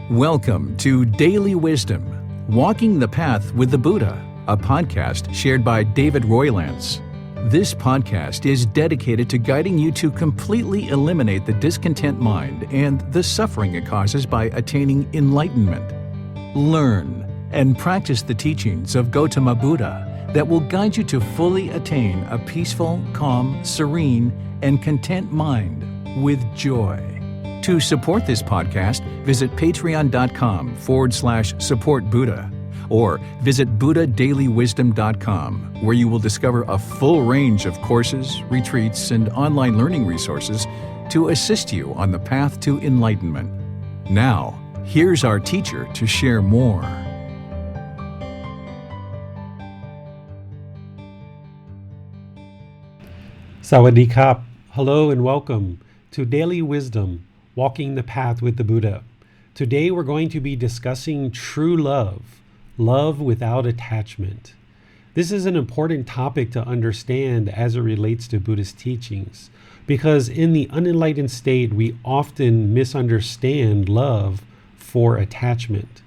Welcome to Daily Wisdom, Walking the Path with the Buddha, a podcast shared by David Roylance. This podcast is dedicated to guiding you to completely eliminate the discontent mind and the suffering it causes by attaining enlightenment. Learn and practice the teachings of Gotama Buddha that will guide you to fully attain a peaceful, calm, serene, and content mind with joy. To support this podcast, visit patreon.com/support Buddha or visit buddhadailywisdom.com, where you will discover a full range of courses, retreats, and online learning resources to assist you on the path to enlightenment. Now, here's our teacher to share more. Sawadee Kap. Hello and welcome to Daily Wisdom, Walking the Path with the Buddha. Today we're going to be discussing true love, love without attachment. This is an important topic to understand as it relates to Buddhist teachings, because in the unenlightened state we often misunderstand love for attachment.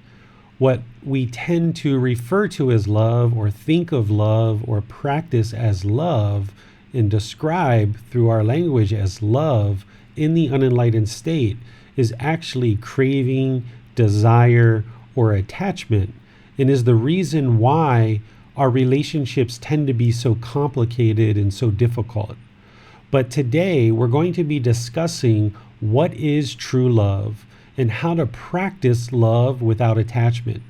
What we tend to refer to as love or think of love or practice as love and describe through our language as love in the unenlightened state is actually craving, desire, or attachment, and is the reason why our relationships tend to be so complicated and so difficult. But today we're going to be discussing what is true love and how to practice love without attachment.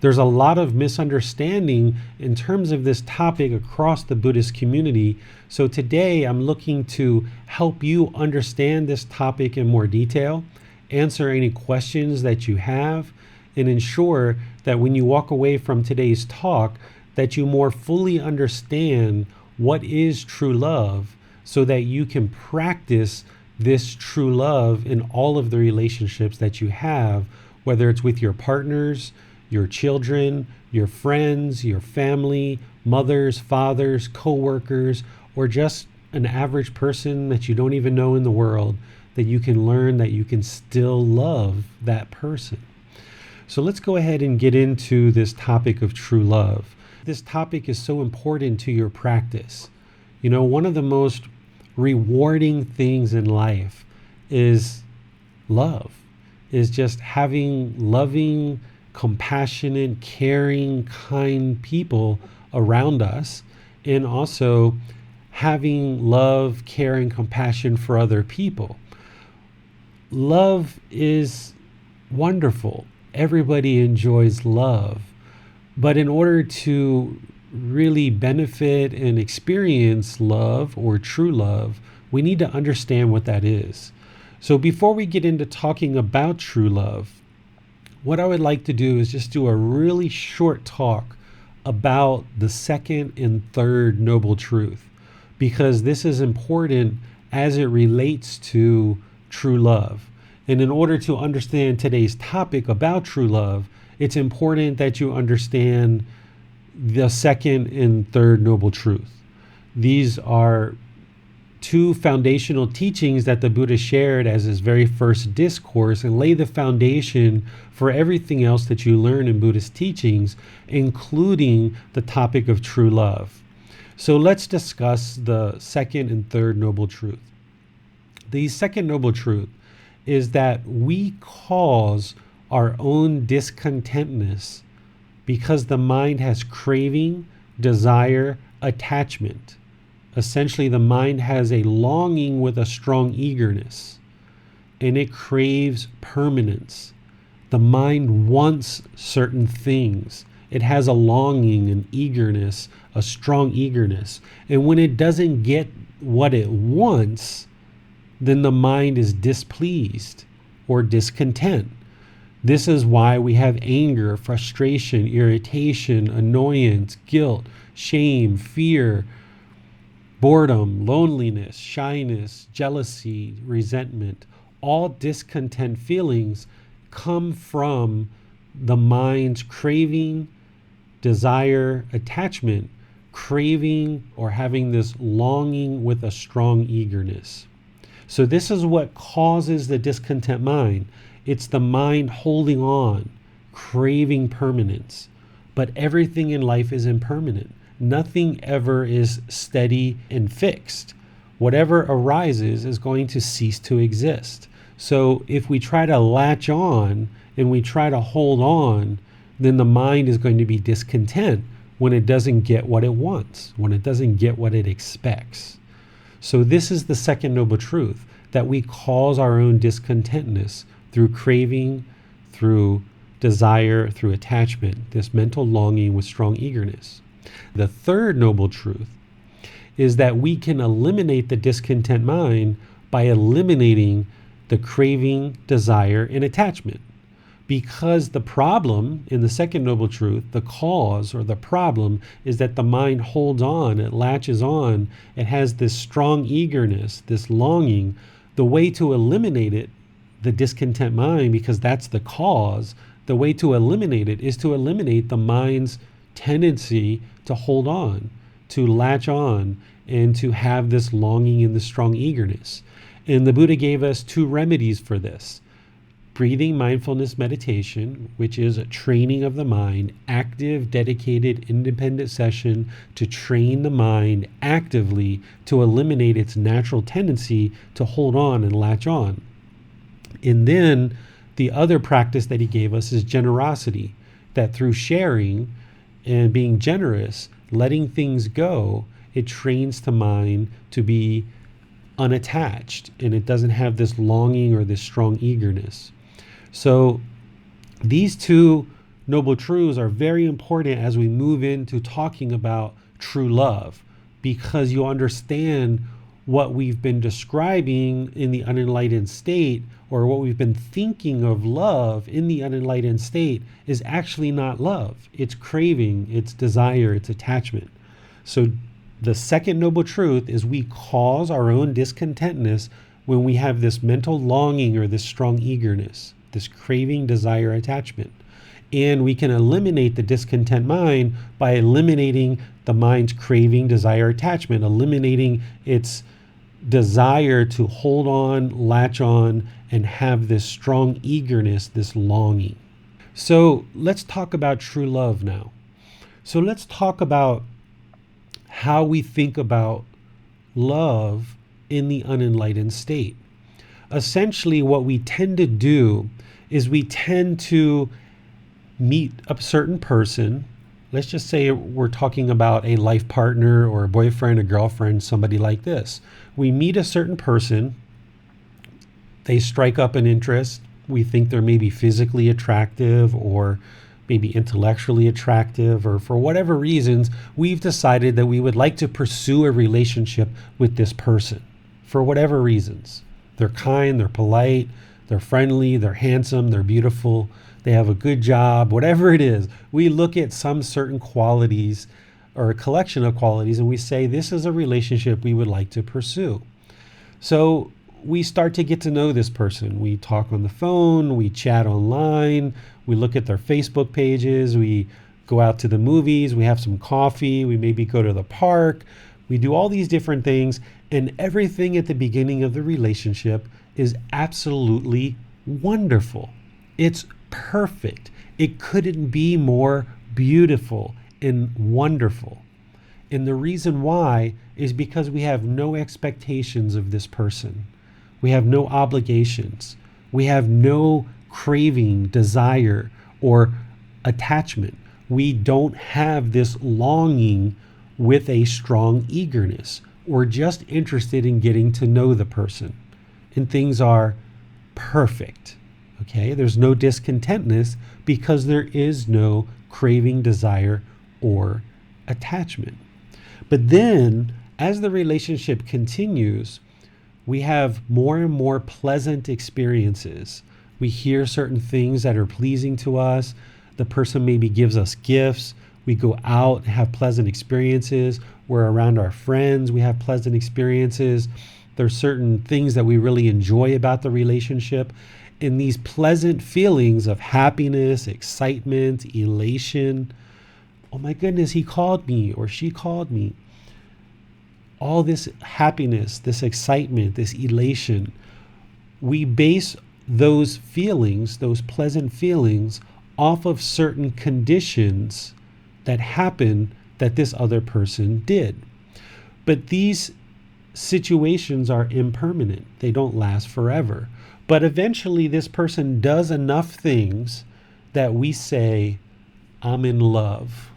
There's a lot of misunderstanding in terms of this topic across the Buddhist community. So today I'm looking to help you understand this topic in more detail, answer any questions that you have, and ensure that when you walk away from today's talk, that you more fully understand what is true love so that you can practice this true love in all of the relationships that you have, whether it's with your partners, your children, your friends, your family, mothers, fathers, co-workers, or just an average person that you don't even know in the world, that you can learn that you can still love that person. So let's go ahead and get into this topic of true love. This topic is so important to your practice. You know, one of the most rewarding things in life is love, is just having loving, compassionate, caring, kind people around us, and also having love, care, and compassion for other people. Love is wonderful. Everybody enjoys love. But in order to really benefit and experience love or true love, we need to understand what that is. So before we get into talking about true love, what I would like to do is just do a really short talk about the second and third noble truth, because this is important as it relates to true love. And in order to understand today's topic about true love, it's important that you understand the second and third noble truth. These are two foundational teachings that the Buddha shared as his very first discourse and lay the foundation for everything else that you learn in Buddhist teachings, including the topic of true love. So let's discuss the second and third noble truth. The second noble truth is that we cause our own discontentness because the mind has craving, desire, attachment. Essentially, the mind has a longing with a strong eagerness, and it craves permanence. The mind wants certain things. It has a longing, an eagerness, a strong eagerness. And when it doesn't get what it wants, then the mind is displeased or discontent. This is why we have anger, frustration, irritation, annoyance, guilt, shame, fear, boredom, loneliness, shyness, jealousy, resentment. All discontent feelings come from the mind's craving, desire, attachment, craving, or having this longing with a strong eagerness. So this is what causes the discontent mind. It's the mind holding on, craving permanence. But everything in life is impermanent. Nothing ever is steady and fixed. Whatever arises is going to cease to exist. So if we try to latch on and we try to hold on, then the mind is going to be discontent when it doesn't get what it wants, when it doesn't get what it expects. So this is the second noble truth, that we cause our own discontentness through craving, through desire, through attachment, this mental longing with strong eagerness. The third noble truth is that we can eliminate the discontent mind by eliminating the craving, desire, and attachment. Because the problem in the second noble truth, the cause or the problem, is that the mind holds on, it latches on, it has this strong eagerness, this longing. The way to eliminate it, the discontent mind, because that's the cause, the way to eliminate it is to eliminate the mind's tendency to hold on, to latch on, and to have this longing and this strong eagerness. And the Buddha gave us two remedies for this. Breathing mindfulness meditation, which is a training of the mind, active, dedicated, independent session to train the mind actively to eliminate its natural tendency to hold on and latch on. And then the other practice that he gave us is generosity, that through sharing and being generous, letting things go, it trains the mind to be unattached and it doesn't have this longing or this strong eagerness. So these two noble truths are very important as we move into talking about true love, because you understand what we've been describing in the unenlightened state, or what we've been thinking of love in the unenlightened state, is actually not love. It's craving, it's desire, it's attachment. So the second noble truth is we cause our own discontentness when we have this mental longing or this strong eagerness, this craving, desire, attachment. And we can eliminate the discontent mind by eliminating the mind's craving, desire, attachment, eliminating its desire to hold on, latch on, and have this strong eagerness, this longing. So let's talk about true love now. So let's talk about how we think about love in the unenlightened state. Essentially, what we tend to do is we tend to meet a certain person. Let's just say we're talking about a life partner or a boyfriend, a girlfriend, somebody like this. We meet a certain person, they strike up an interest, we think they're maybe physically attractive or maybe intellectually attractive, or for whatever reasons, we've decided that we would like to pursue a relationship with this person for whatever reasons. They're kind, they're polite, they're friendly, they're handsome, they're beautiful, they have a good job, whatever it is. We look at some certain qualities or a collection of qualities and we say, this is a relationship we would like to pursue. So we start to get to know this person. We talk on the phone, we chat online, we look at their Facebook pages, we go out to the movies, we have some coffee, we maybe go to the park, we do all these different things, and everything at the beginning of the relationship is absolutely wonderful. It's perfect. It couldn't be more beautiful and wonderful. And the reason why is because we have no expectations of this person. We have no obligations. We have no craving, desire, or attachment. We don't have this longing with a strong eagerness. We're just interested in getting to know the person. And things are perfect. Okay? There's no discontentness because there is no craving, desire, or attachment. But then, as the relationship continues, we have more and more pleasant experiences. We hear certain things that are pleasing to us. The person maybe gives us gifts. We go out and have pleasant experiences. We're around our friends. We have pleasant experiences. There's certain things that we really enjoy about the relationship. And these pleasant feelings of happiness, excitement, elation. Oh my goodness, he called me or she called me. All this happiness, this excitement, this elation, we base those feelings, those pleasant feelings, off of certain conditions that happen that this other person did. But these situations are impermanent. They don't last forever. But eventually this person does enough things that we say, I'm in love.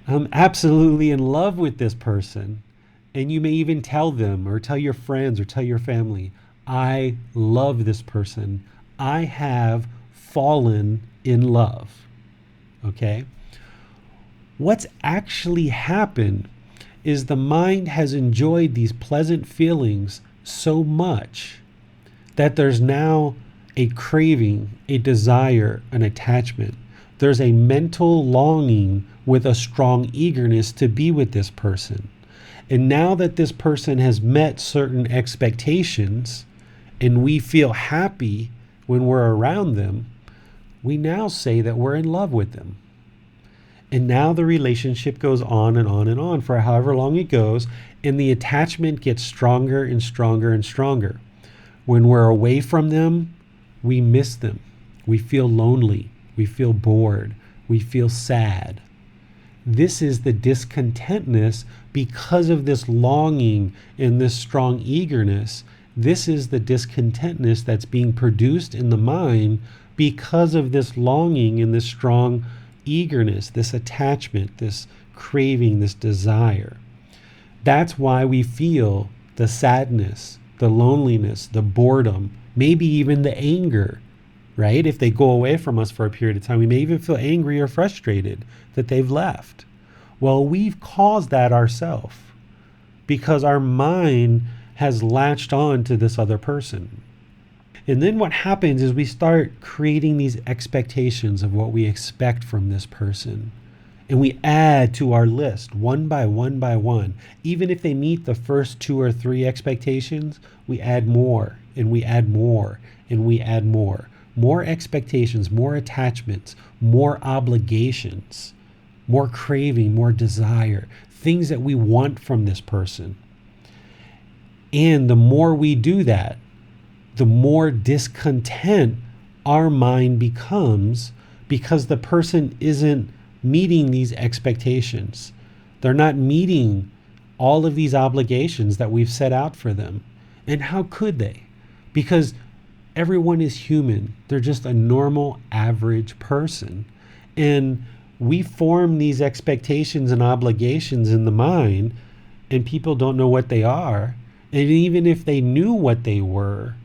I'm absolutely in love with this person. And you may even tell them or tell your friends or tell your family, I love this person. I have fallen in love. Okay? What's actually happened is the mind has enjoyed these pleasant feelings so much that there's now a craving, a desire, an attachment. There's a mental longing with a strong eagerness to be with this person. And now that this person has met certain expectations and we feel happy when we're around them, we now say that we're in love with them. And now the relationship goes on and on and on for however long it goes, and the attachment gets stronger and stronger and stronger. When we're away from them, we miss them. We feel lonely. We feel bored. We feel sad. This is the discontentness because of this longing and this strong eagerness. This is the discontentness that's being produced in the mind because of this longing and this strong eagerness, this attachment, this craving, this desire. That's why we feel the sadness, the loneliness, the boredom, maybe even the anger, right? If they go away from us for a period of time, we may even feel angry or frustrated that they've left. Well, we've caused that ourselves because our mind has latched on to this other person. And then what happens is we start creating these expectations of what we expect from this person. And we add to our list one by one by one. Even if they meet the first 2 or 3 expectations, we add more and we add more and we add more. More expectations, more attachments, more obligations, more craving, more desire, things that we want from this person. And the more we do that, the more discontent our mind becomes because the person isn't meeting these expectations. They're not meeting all of these obligations that we've set out for them. And how could they? Because everyone is human. They're just a normal, average person. And we form these expectations and obligations in the mind, and people don't know what they are. And even if they knew what they were,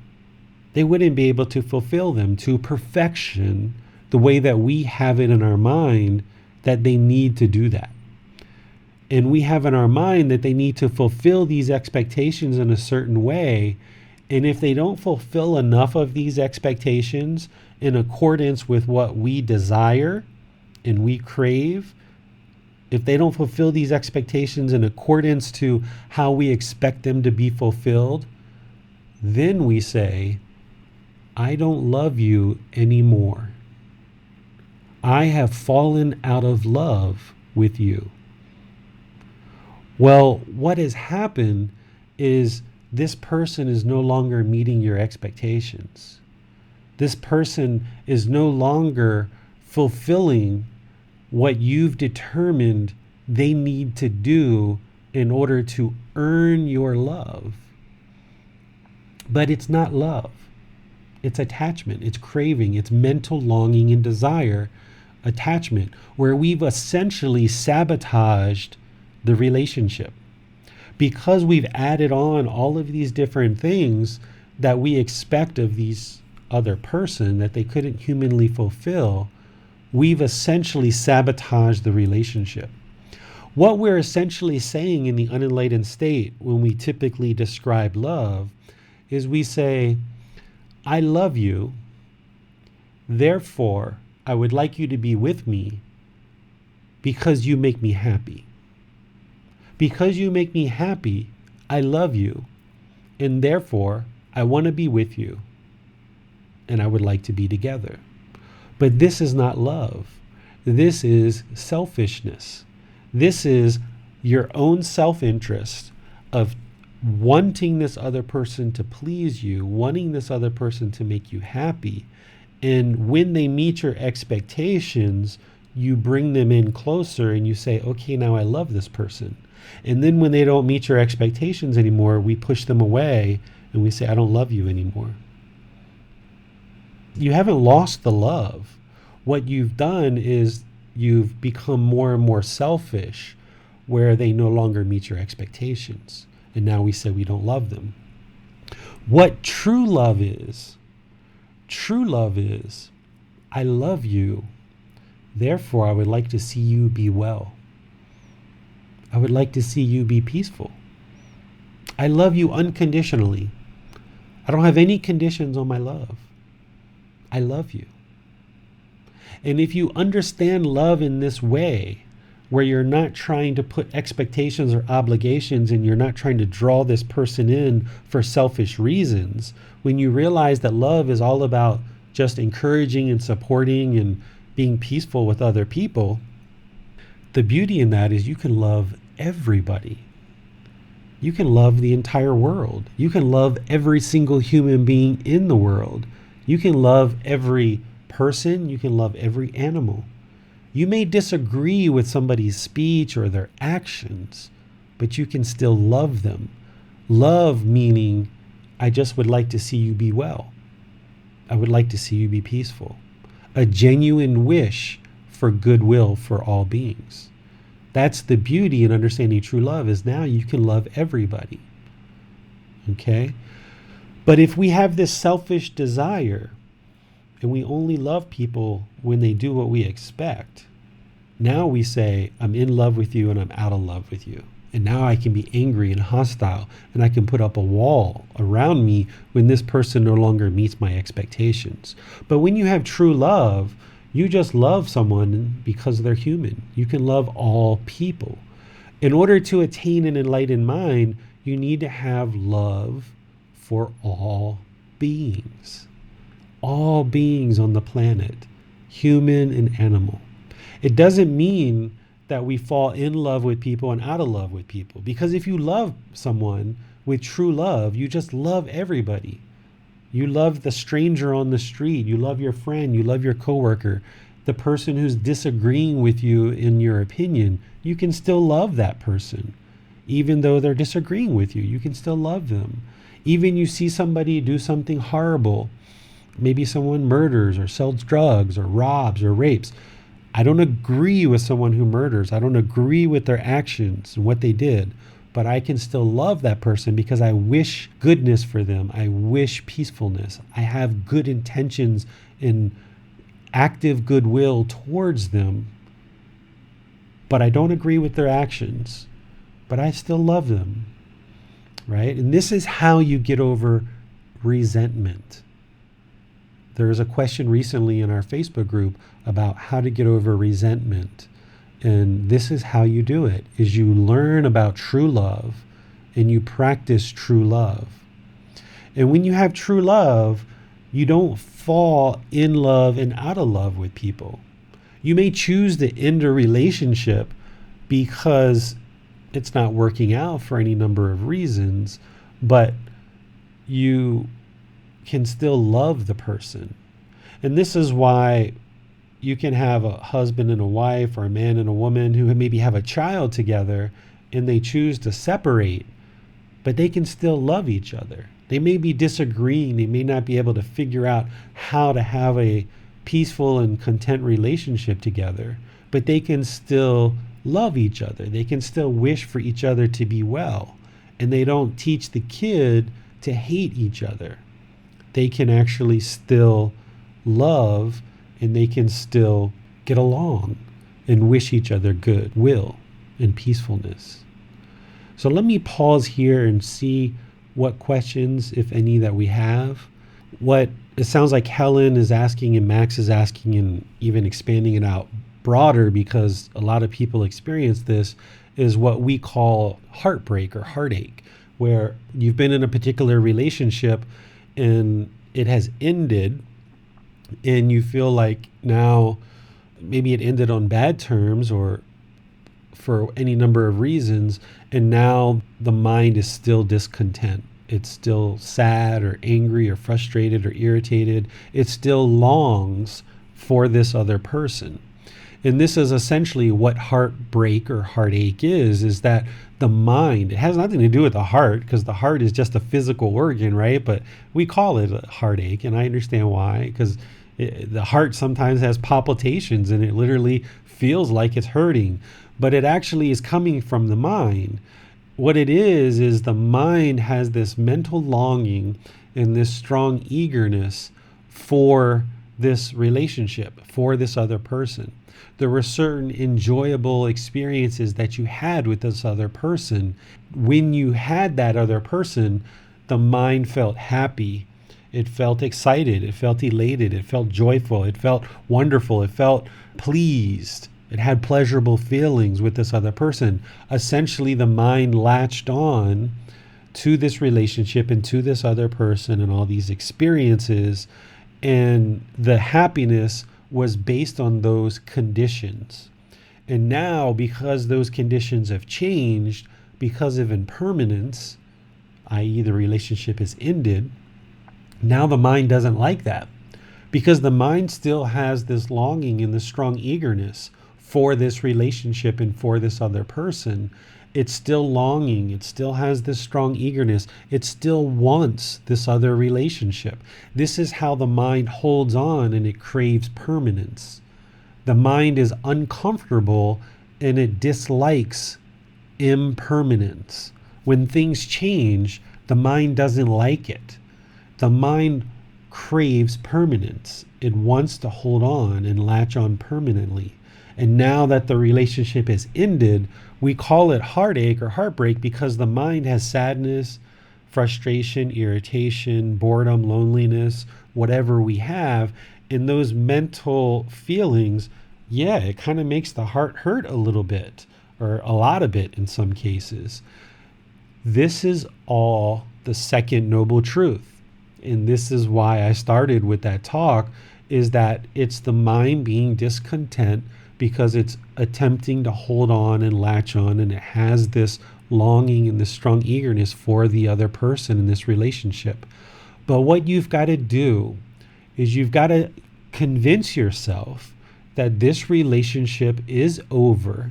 they wouldn't be able to fulfill them to perfection the way that we have it in our mind that they need to do that. And we have in our mind that they need to fulfill these expectations in a certain way. And if they don't fulfill enough of these expectations in accordance with what we desire and we crave, if they don't fulfill these expectations in accordance to how we expect them to be fulfilled, then we say, I don't love you anymore. I have fallen out of love with you. Well, what has happened is this person is no longer meeting your expectations. This person is no longer fulfilling what you've determined they need to do in order to earn your love. But it's not love. It's attachment, it's craving, it's mental longing and desire, attachment, where we've essentially sabotaged the relationship. Because we've added on all of these different things that we expect of these other person that they couldn't humanly fulfill, we've essentially sabotaged the relationship. What we're essentially saying in the unenlightened state when we typically describe love is we say, I love you, therefore I would like you to be with me because you make me happy. Because you make me happy, I love you, and therefore I want to be with you, and I would like to be together. But this is not love. This is selfishness. This is your own self-interest of wanting this other person to please you, wanting this other person to make you happy. And when they meet your expectations, you bring them in closer and you say, okay, now I love this person. And then when they don't meet your expectations anymore, we push them away and we say, I don't love you anymore. You haven't lost the love. What you've done is you've become more and more selfish, where they no longer meet your expectations. And now we say we don't love them. What true love is, I love you. Therefore, I would like to see you be well. I would like to see you be peaceful. I love you unconditionally. I don't have any conditions on my love. I love you. And if you understand love in this way, where you're not trying to put expectations or obligations and you're not trying to draw this person in for selfish reasons, when you realize that love is all about just encouraging and supporting and being peaceful with other people, the beauty in that is you can love everybody. You can love the entire world. You can love every single human being in the world. You can love every person. You can love every animal. You may disagree with somebody's speech or their actions, but you can still love them. Love meaning, I just would like to see you be well. I would like to see you be peaceful. A genuine wish for goodwill for all beings. That's the beauty in understanding true love, is now you can love everybody. Okay? But if we have this selfish desire and we only love people when they do what we expect, now we say, I'm in love with you and I'm out of love with you. And now I can be angry and hostile and I can put up a wall around me when this person no longer meets my expectations. But when you have true love, you just love someone because they're human. You can love all people. In order to attain an enlightened mind, you need to have love for all beings. All beings on the planet, human and animal. It doesn't mean that we fall in love with people and out of love with people. Because if you love someone with true love, you just love everybody. You love the stranger on the street. You love your friend. You love your coworker. The person who's disagreeing with you in your opinion, you can still love that person. Even though they're disagreeing with you, you can still love them. Even you see somebody do something horrible, maybe someone murders or sells drugs or robs or rapes. I don't agree with someone who murders. I don't agree with their actions and what they did, but I can still love that person because I wish goodness for them. I wish peacefulness. I have good intentions and active goodwill towards them, but I don't agree with their actions, but I still love them, right? And this is how you get over resentment. There was a question recently in our Facebook group about how to get over resentment. And this is how you do it, is you learn about true love and you practice true love. And when you have true love, you don't fall in love and out of love with people. You may choose to end a relationship because it's not working out for any number of reasons, but you can still love the person. And this is why you can have a husband and a wife or a man and a woman who maybe have a child together and they choose to separate, but they can still love each other. They may be disagreeing. They may not be able to figure out how to have a peaceful and content relationship together, but they can still love each other. They can still wish for each other to be well. And they don't teach the kid to hate each other. They can actually still love and they can still get along and wish each other goodwill and peacefulness. So let me pause here and see what questions, if any, that we have. What it sounds like Helen is asking and Max is asking, and even expanding it out broader because a lot of people experience this, is what we call heartbreak or heartache, where you've been in a particular relationship and it has ended and you feel like now maybe it ended on bad terms, or for any number of reasons, and now the mind is still discontent. It's still sad or angry or frustrated or irritated. It still longs for this other person. And this is essentially what heartbreak or heartache is that the mind, it has nothing to do with the heart, because the heart is just a physical organ, right? But we call it a heartache, and I understand why, because the heart sometimes has palpitations and it literally feels like it's hurting, but it actually is coming from the mind. What it is the mind has this mental longing and this strong eagerness for this relationship, for this other person. There were certain enjoyable experiences that you had with this other person. When you had that other person, the mind felt happy. It felt excited. It felt elated. It felt joyful. It felt wonderful. It felt pleased. It had pleasurable feelings with this other person. Essentially, the mind latched on to this relationship and to this other person and all these experiences. And the happiness was based on those conditions. And now, because those conditions have changed, because of impermanence, i.e. the relationship has ended, now the mind doesn't like that, because the mind still has this longing and this strong eagerness for this relationship and for this other person. It's still longing. It still has this strong eagerness. It still wants this other relationship. This is how the mind holds on, and it craves permanence. The mind is uncomfortable and it dislikes impermanence. When things change, the mind doesn't like it. The mind craves permanence. It wants to hold on and latch on permanently. And now that the relationship has ended, we call it heartache or heartbreak, because the mind has sadness, frustration, irritation, boredom, loneliness, whatever we have. And those mental feelings, it kind of makes the heart hurt a little bit, or a lot of it in some cases. This is all the second noble truth. And this is why I started with that talk, is that it's the mind being discontent because it's attempting to hold on and latch on, and it has this longing and this strong eagerness for the other person in this relationship. But what you've got to do is you've got to convince yourself that this relationship is over.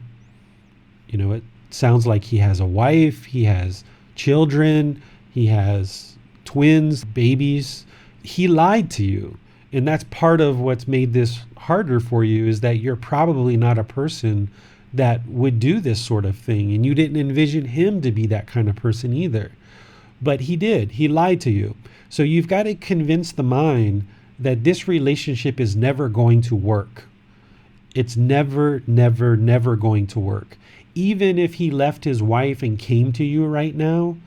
It sounds like he has a wife, he has children, he has twins, babies. He lied to you. And that's part of what's made this harder for you, is that you're probably not a person that would do this sort of thing. And you didn't envision him to be that kind of person either. But he did. He lied to you. So you've got to convince the mind that this relationship is never going to work. It's never, never, never going to work. Even if he left his wife and came to you right now,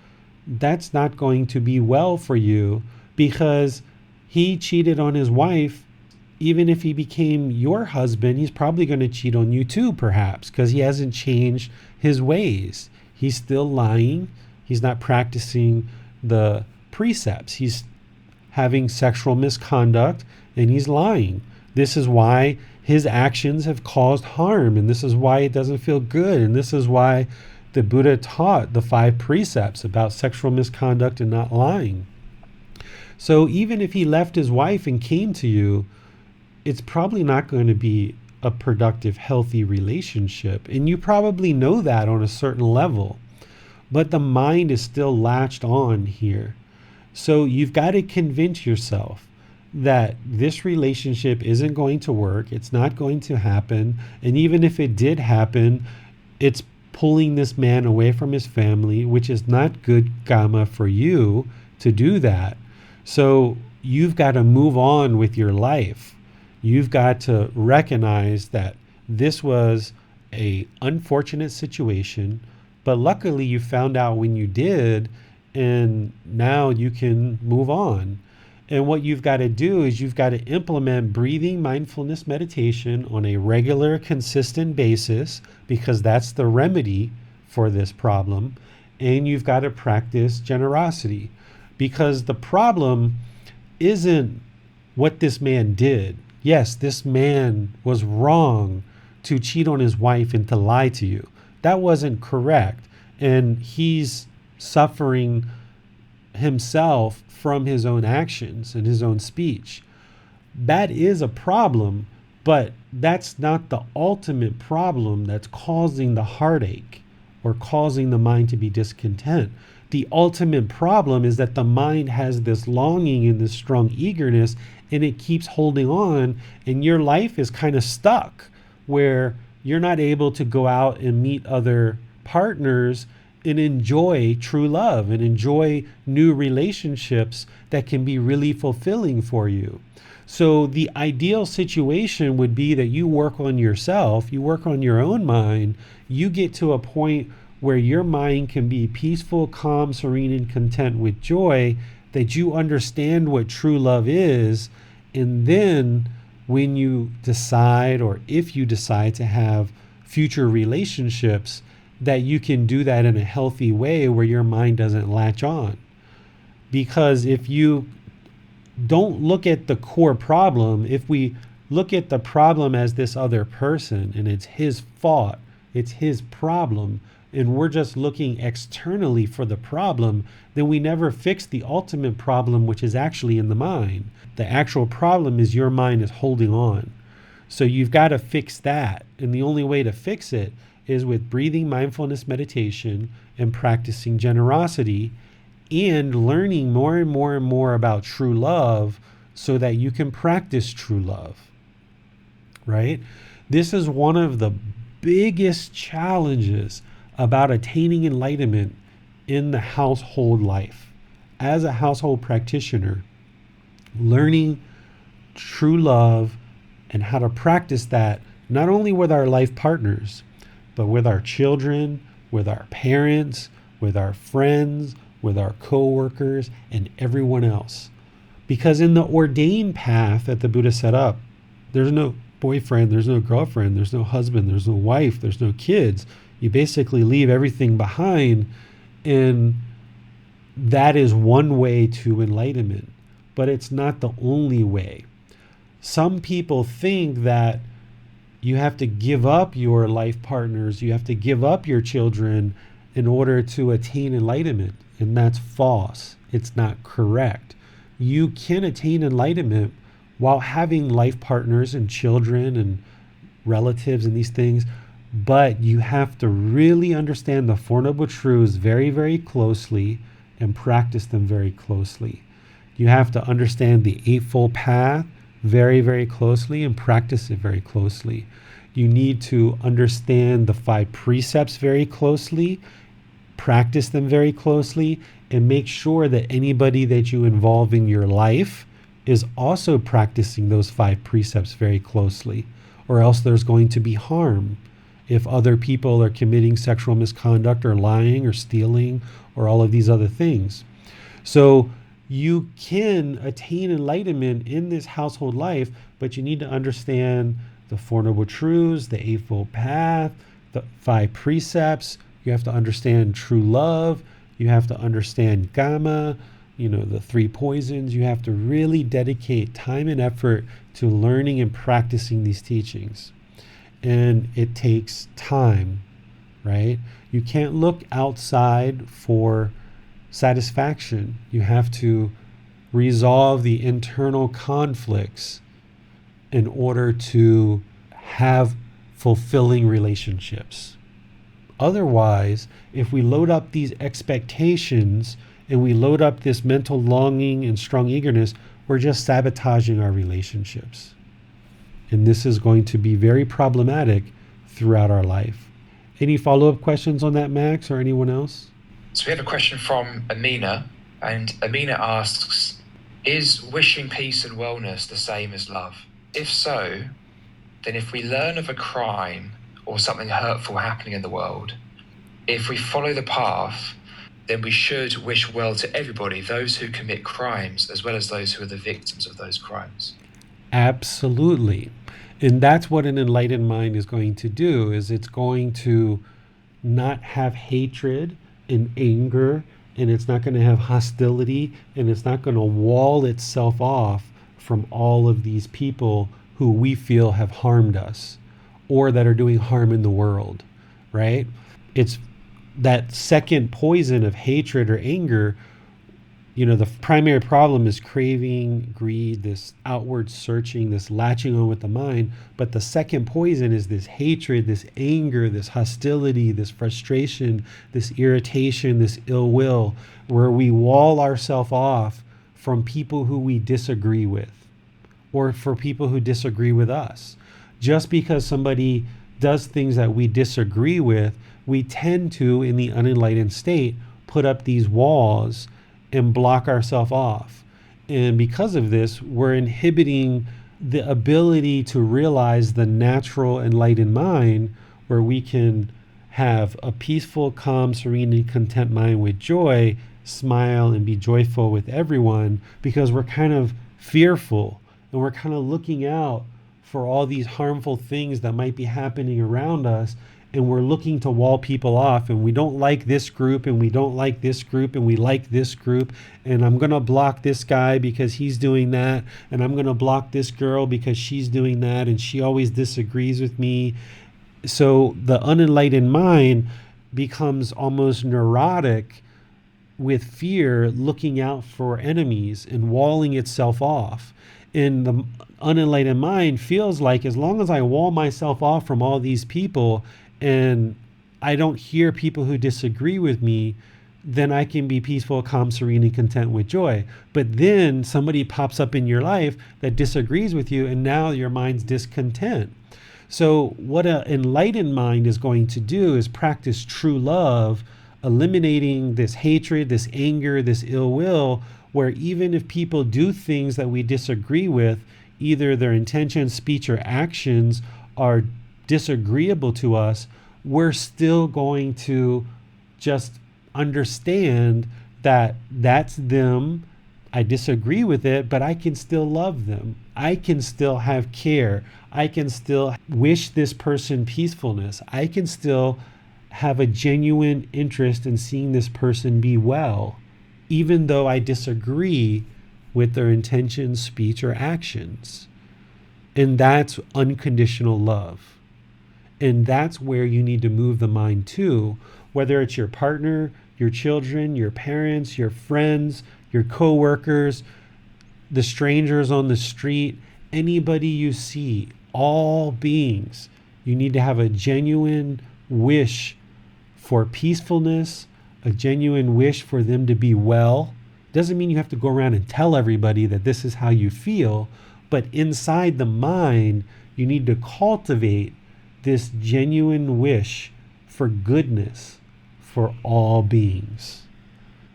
that's not going to be well for you, because he cheated on his wife. Even if he became your husband, he's probably going to cheat on you too, perhaps, because he hasn't changed his ways. He's still lying. He's not practicing the precepts. He's having sexual misconduct, and he's lying. This is why his actions have caused harm, and this is why it doesn't feel good, and this is why the Buddha taught the 5 precepts about sexual misconduct and not lying. So even if he left his wife and came to you, it's probably not going to be a productive, healthy relationship. And you probably know that on a certain level. But the mind is still latched on here. So you've got to convince yourself that this relationship isn't going to work. It's not going to happen. And even if it did happen, it's pulling this man away from his family, which is not good karma for you to do that. So you've got to move on with your life. You've got to recognize that this was an unfortunate situation, but luckily you found out when you did, and now you can move on. And what you've got to do is you've got to implement breathing mindfulness meditation on a regular, consistent basis, because that's the remedy for this problem. And you've got to practice generosity, because the problem isn't what this man did. Yes, this man was wrong to cheat on his wife and to lie to you, that wasn't correct. And he's suffering himself from his own actions and his own speech. That is a problem, but that's not the ultimate problem that's causing the heartache or causing the mind to be discontent. The ultimate problem is that the mind has this longing and this strong eagerness, and it keeps holding on, and your life is kind of stuck where you're not able to go out and meet other partners and enjoy true love and enjoy new relationships that can be really fulfilling for you. So the ideal situation would be that you work on yourself, you work on your own mind, you get to a point where your mind can be peaceful, calm, serene, and content with joy, that you understand what true love is. And then when you decide, or if you decide to have future relationships, that you can do that in a healthy way where your mind doesn't latch on. Because if you don't look at the core problem, if we look at the problem as this other person and it's his fault, it's his problem, and we're just looking externally for the problem, then we never fix the ultimate problem, which is actually in the mind. The actual problem is your mind is holding on. So you've got to fix that. And the only way to fix it is with breathing, mindfulness, meditation, and practicing generosity, and learning more and more and more about true love so that you can practice true love, right? This is one of the biggest challenges about attaining enlightenment in the household life. As a household practitioner, learning true love and how to practice that, not only with our life partners, but with our children, with our parents, with our friends, with our co-workers, and everyone else. Because in the ordained path that the Buddha set up, there's no boyfriend, there's no girlfriend, there's no husband, there's no wife, there's no kids. You basically leave everything behind, and that is one way to enlightenment. But it's not the only way. Some people think that you have to give up your life partners, you have to give up your children in order to attain enlightenment. And that's false. It's not correct. You can attain enlightenment while having life partners and children and relatives and these things, but you have to really understand the Four Noble Truths very, very closely and practice them very closely. You have to understand the Eightfold Path very, very closely and practice it very closely. You need to understand the 5 precepts very closely, practice them very closely, and make sure that anybody that you involve in your life is also practicing those 5 precepts very closely, or else there's going to be harm. If other people are committing sexual misconduct or lying or stealing or all of these other things. So you can attain enlightenment in this household life, but you need to understand the Four Noble Truths, the Eightfold Path, the 5 precepts. You have to understand true love. You have to understand Gama, the 3 poisons. You have to really dedicate time and effort to learning and practicing these teachings. And it takes time, right? You can't look outside for satisfaction. You have to resolve the internal conflicts in order to have fulfilling relationships. Otherwise, if we load up these expectations and we load up this mental longing and strong eagerness, we're just sabotaging our relationships. And this is going to be very problematic throughout our life. Any follow-up questions on that, Max, or anyone else? So we have a question from Amina, and Amina asks, is wishing peace and wellness the same as love? If so, then if we learn of a crime or something hurtful happening in the world, if we follow the path, then we should wish well to everybody, those who commit crimes as well as those who are the victims of those crimes. Absolutely. And that's what an enlightened mind is going to do, is it's going to not have hatred and anger, and it's not going to have hostility, and it's not going to wall itself off from all of these people who we feel have harmed us or that are doing harm in the world, right? It's that second poison of hatred or anger. The primary problem is craving, greed, this outward searching, this latching on with the mind. But the second poison is this hatred, this anger, this hostility, this frustration, this irritation, this ill will, where we wall ourselves off from people who we disagree with, or for people who disagree with us. Just because somebody does things that we disagree with, we tend to, in the unenlightened state, put up these walls and block ourselves off. And because of this, we're inhibiting the ability to realize the natural enlightened mind, where we can have a peaceful, calm, serene, and content mind with joy, smile and be joyful with everyone, because we're kind of fearful and we're kind of looking out for all these harmful things that might be happening around us. And we're looking to wall people off, and we don't like this group, and we don't like this group, and we like this group, and I'm going to block this guy because he's doing that, and I'm going to block this girl because she's doing that, and she always disagrees with me. So the unenlightened mind becomes almost neurotic with fear, looking out for enemies and walling itself off. And the unenlightened mind feels like, as long as I wall myself off from all these people, and I don't hear people who disagree with me, then I can be peaceful, calm, serene, and content with joy. But then somebody pops up in your life that disagrees with you, and now your mind's discontent. So what an enlightened mind is going to do is practice true love, eliminating this hatred, this anger, this ill will, where even if people do things that we disagree with, either their intentions, speech, or actions are disagreeable to us, we're still going to just understand that that's them. I disagree with it, but I can still love them. I can still have care. I can still wish this person peacefulness. I can still have a genuine interest in seeing this person be well, even though I disagree with their intentions, speech, or actions. And that's unconditional love. And that's where you need to move the mind to, whether it's your partner, your children, your parents, your friends, your coworkers, the strangers on the street, anybody you see, all beings. You need to have a genuine wish for peacefulness, a genuine wish for them to be well. Doesn't mean you have to go around and tell everybody that this is how you feel, but inside the mind, you need to cultivate this genuine wish for goodness for all beings,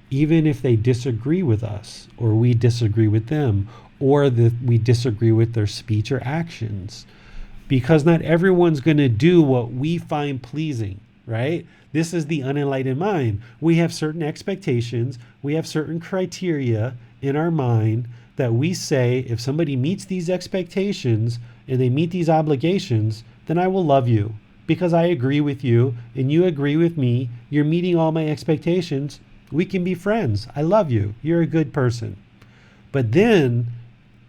even if they disagree with us, or we disagree with them, or that we disagree with their speech or actions, because not everyone's going to do what we find pleasing, right? This is the unenlightened mind. We have certain expectations, we have certain criteria in our mind that we say, if somebody meets these expectations and they meet these obligations, then I will love you because I agree with you and you agree with me. You're meeting all my expectations. We can be friends. I love you. You're a good person. But then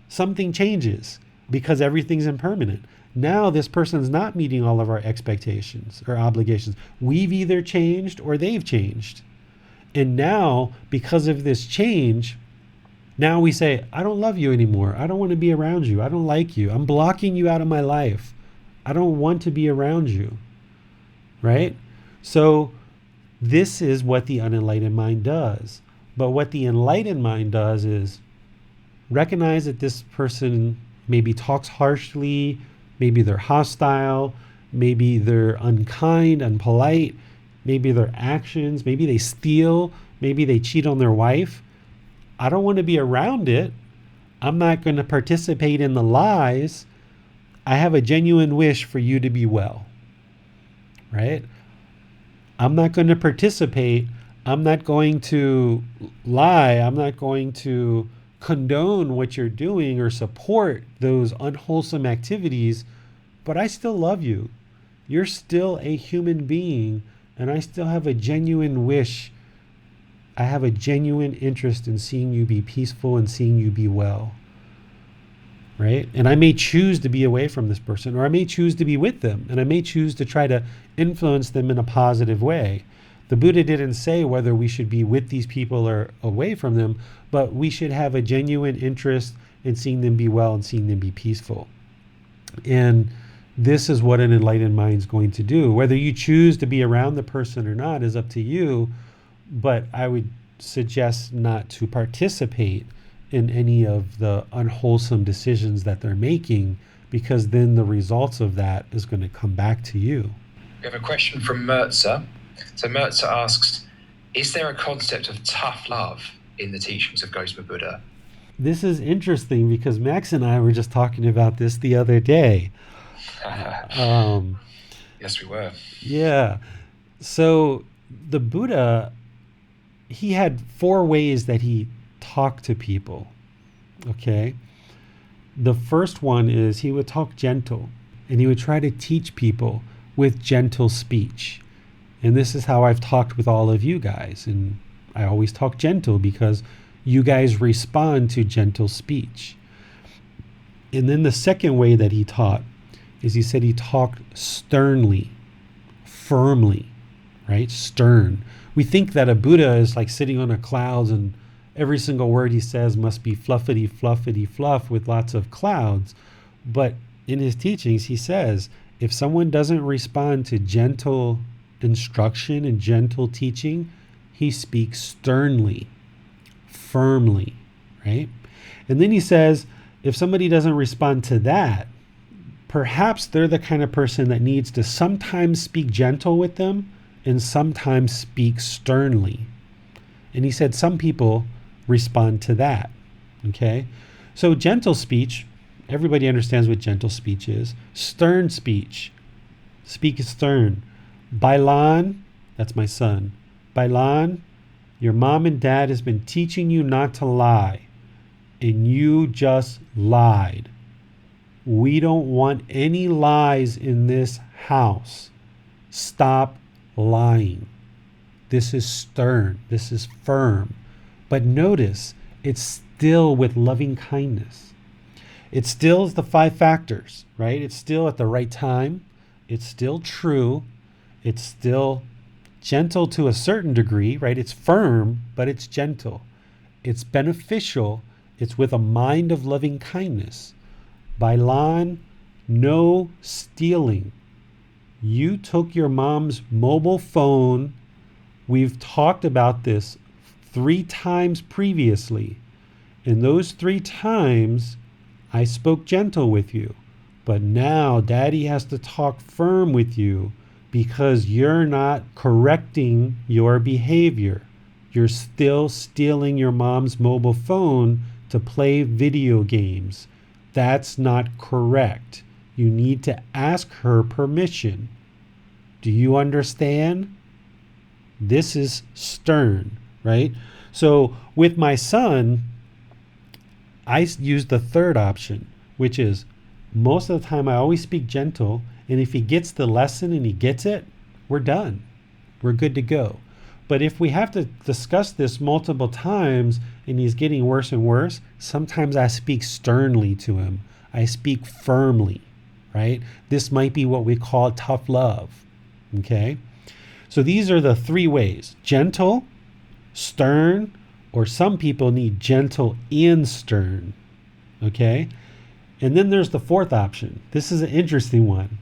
something changes because everything's impermanent. Now this person's not meeting all of our expectations or obligations. We've either changed or they've changed. And now, because of this change, now we say, I don't love you anymore. I don't want to be around you. I don't like you. I'm blocking you out of my life. I don't want to be around you, right? So this is what the unenlightened mind does. But what the enlightened mind does is recognize that this person maybe talks harshly, maybe they're hostile, maybe they're unkind, unpolite, maybe their actions, maybe they steal, maybe they cheat on their wife. I don't want to be around it. I'm not going to participate in the lies. I have a genuine wish for you to be well, right? I'm not going to participate. I'm not going to lie. I'm not going to condone what you're doing or support those unwholesome activities, but I still love you. You're still a human being, and I still have a genuine wish. I have a genuine interest in seeing you be peaceful and seeing you be well. right? And I may choose to be away from this person, or I may choose to be with them, and I may choose to try to influence them in a positive way. The Buddha didn't say whether we should be with these people or away from them, but we should have a genuine interest in seeing them be well and seeing them be peaceful. And this is what an enlightened mind is going to do. Whether you choose to be around the person or not is up to you, but I would suggest not to participate in any of the unwholesome decisions that they're making, because then the results of that is going to come back to you. We have a question from Mirza. So Mirza asks, is there a concept of tough love in the teachings of Gotama Buddha? This is interesting because Max and I were just talking about this the other day. Yes, we were. Yeah. So the Buddha, he had 4 ways that he talked to people. Okay. The first one is he would talk gentle, and he would try to teach people with gentle speech. And this is how I've talked with all of you guys. And I always talk gentle because you guys respond to gentle speech. And then the second way that he taught is he said he talked sternly, firmly, right? Stern. We think that a Buddha is like sitting on a clouds and every single word he says must be fluffity, fluffity, fluff with lots of clouds. But in his teachings, he says, if someone doesn't respond to gentle instruction and gentle teaching, he speaks sternly, firmly, right? And then he says, if somebody doesn't respond to that, perhaps they're the kind of person that needs to sometimes speak gentle with them and sometimes speak sternly. And he said some people respond to that, okay? So gentle speech, everybody understands what gentle speech is. Stern speech, speak stern. Bailan, that's my son. Bailan, your mom and dad has been teaching you not to lie, and you just lied. We don't want any lies in this house. Stop lying. This is stern. This is firm. But notice, it's still with loving kindness. It still is the 5 factors, right? It's still at the right time. It's still true. It's still gentle to a certain degree, right? It's firm, but it's gentle. It's beneficial. It's with a mind of loving kindness. Bailan, no stealing. You took your mom's mobile phone. We've talked about this 3 times previously. And those 3 times, I spoke gentle with you. But now Daddy has to talk firm with you because you're not correcting your behavior. You're still stealing your mom's mobile phone to play video games. That's not correct. You need to ask her permission. Do you understand? This is stern, right? So with my son, I use the third option, which is most of the time I always speak gentle, and if he gets the lesson and he gets it, we're done. We're good to go. But if we have to discuss this multiple times and he's getting worse and worse, sometimes I speak sternly to him. I speak firmly, right? This might be what we call tough love, okay? So these are the 3 ways: gentle, stern, or some people need gentle and stern, okay? And then there's the 4th option. This is an interesting one.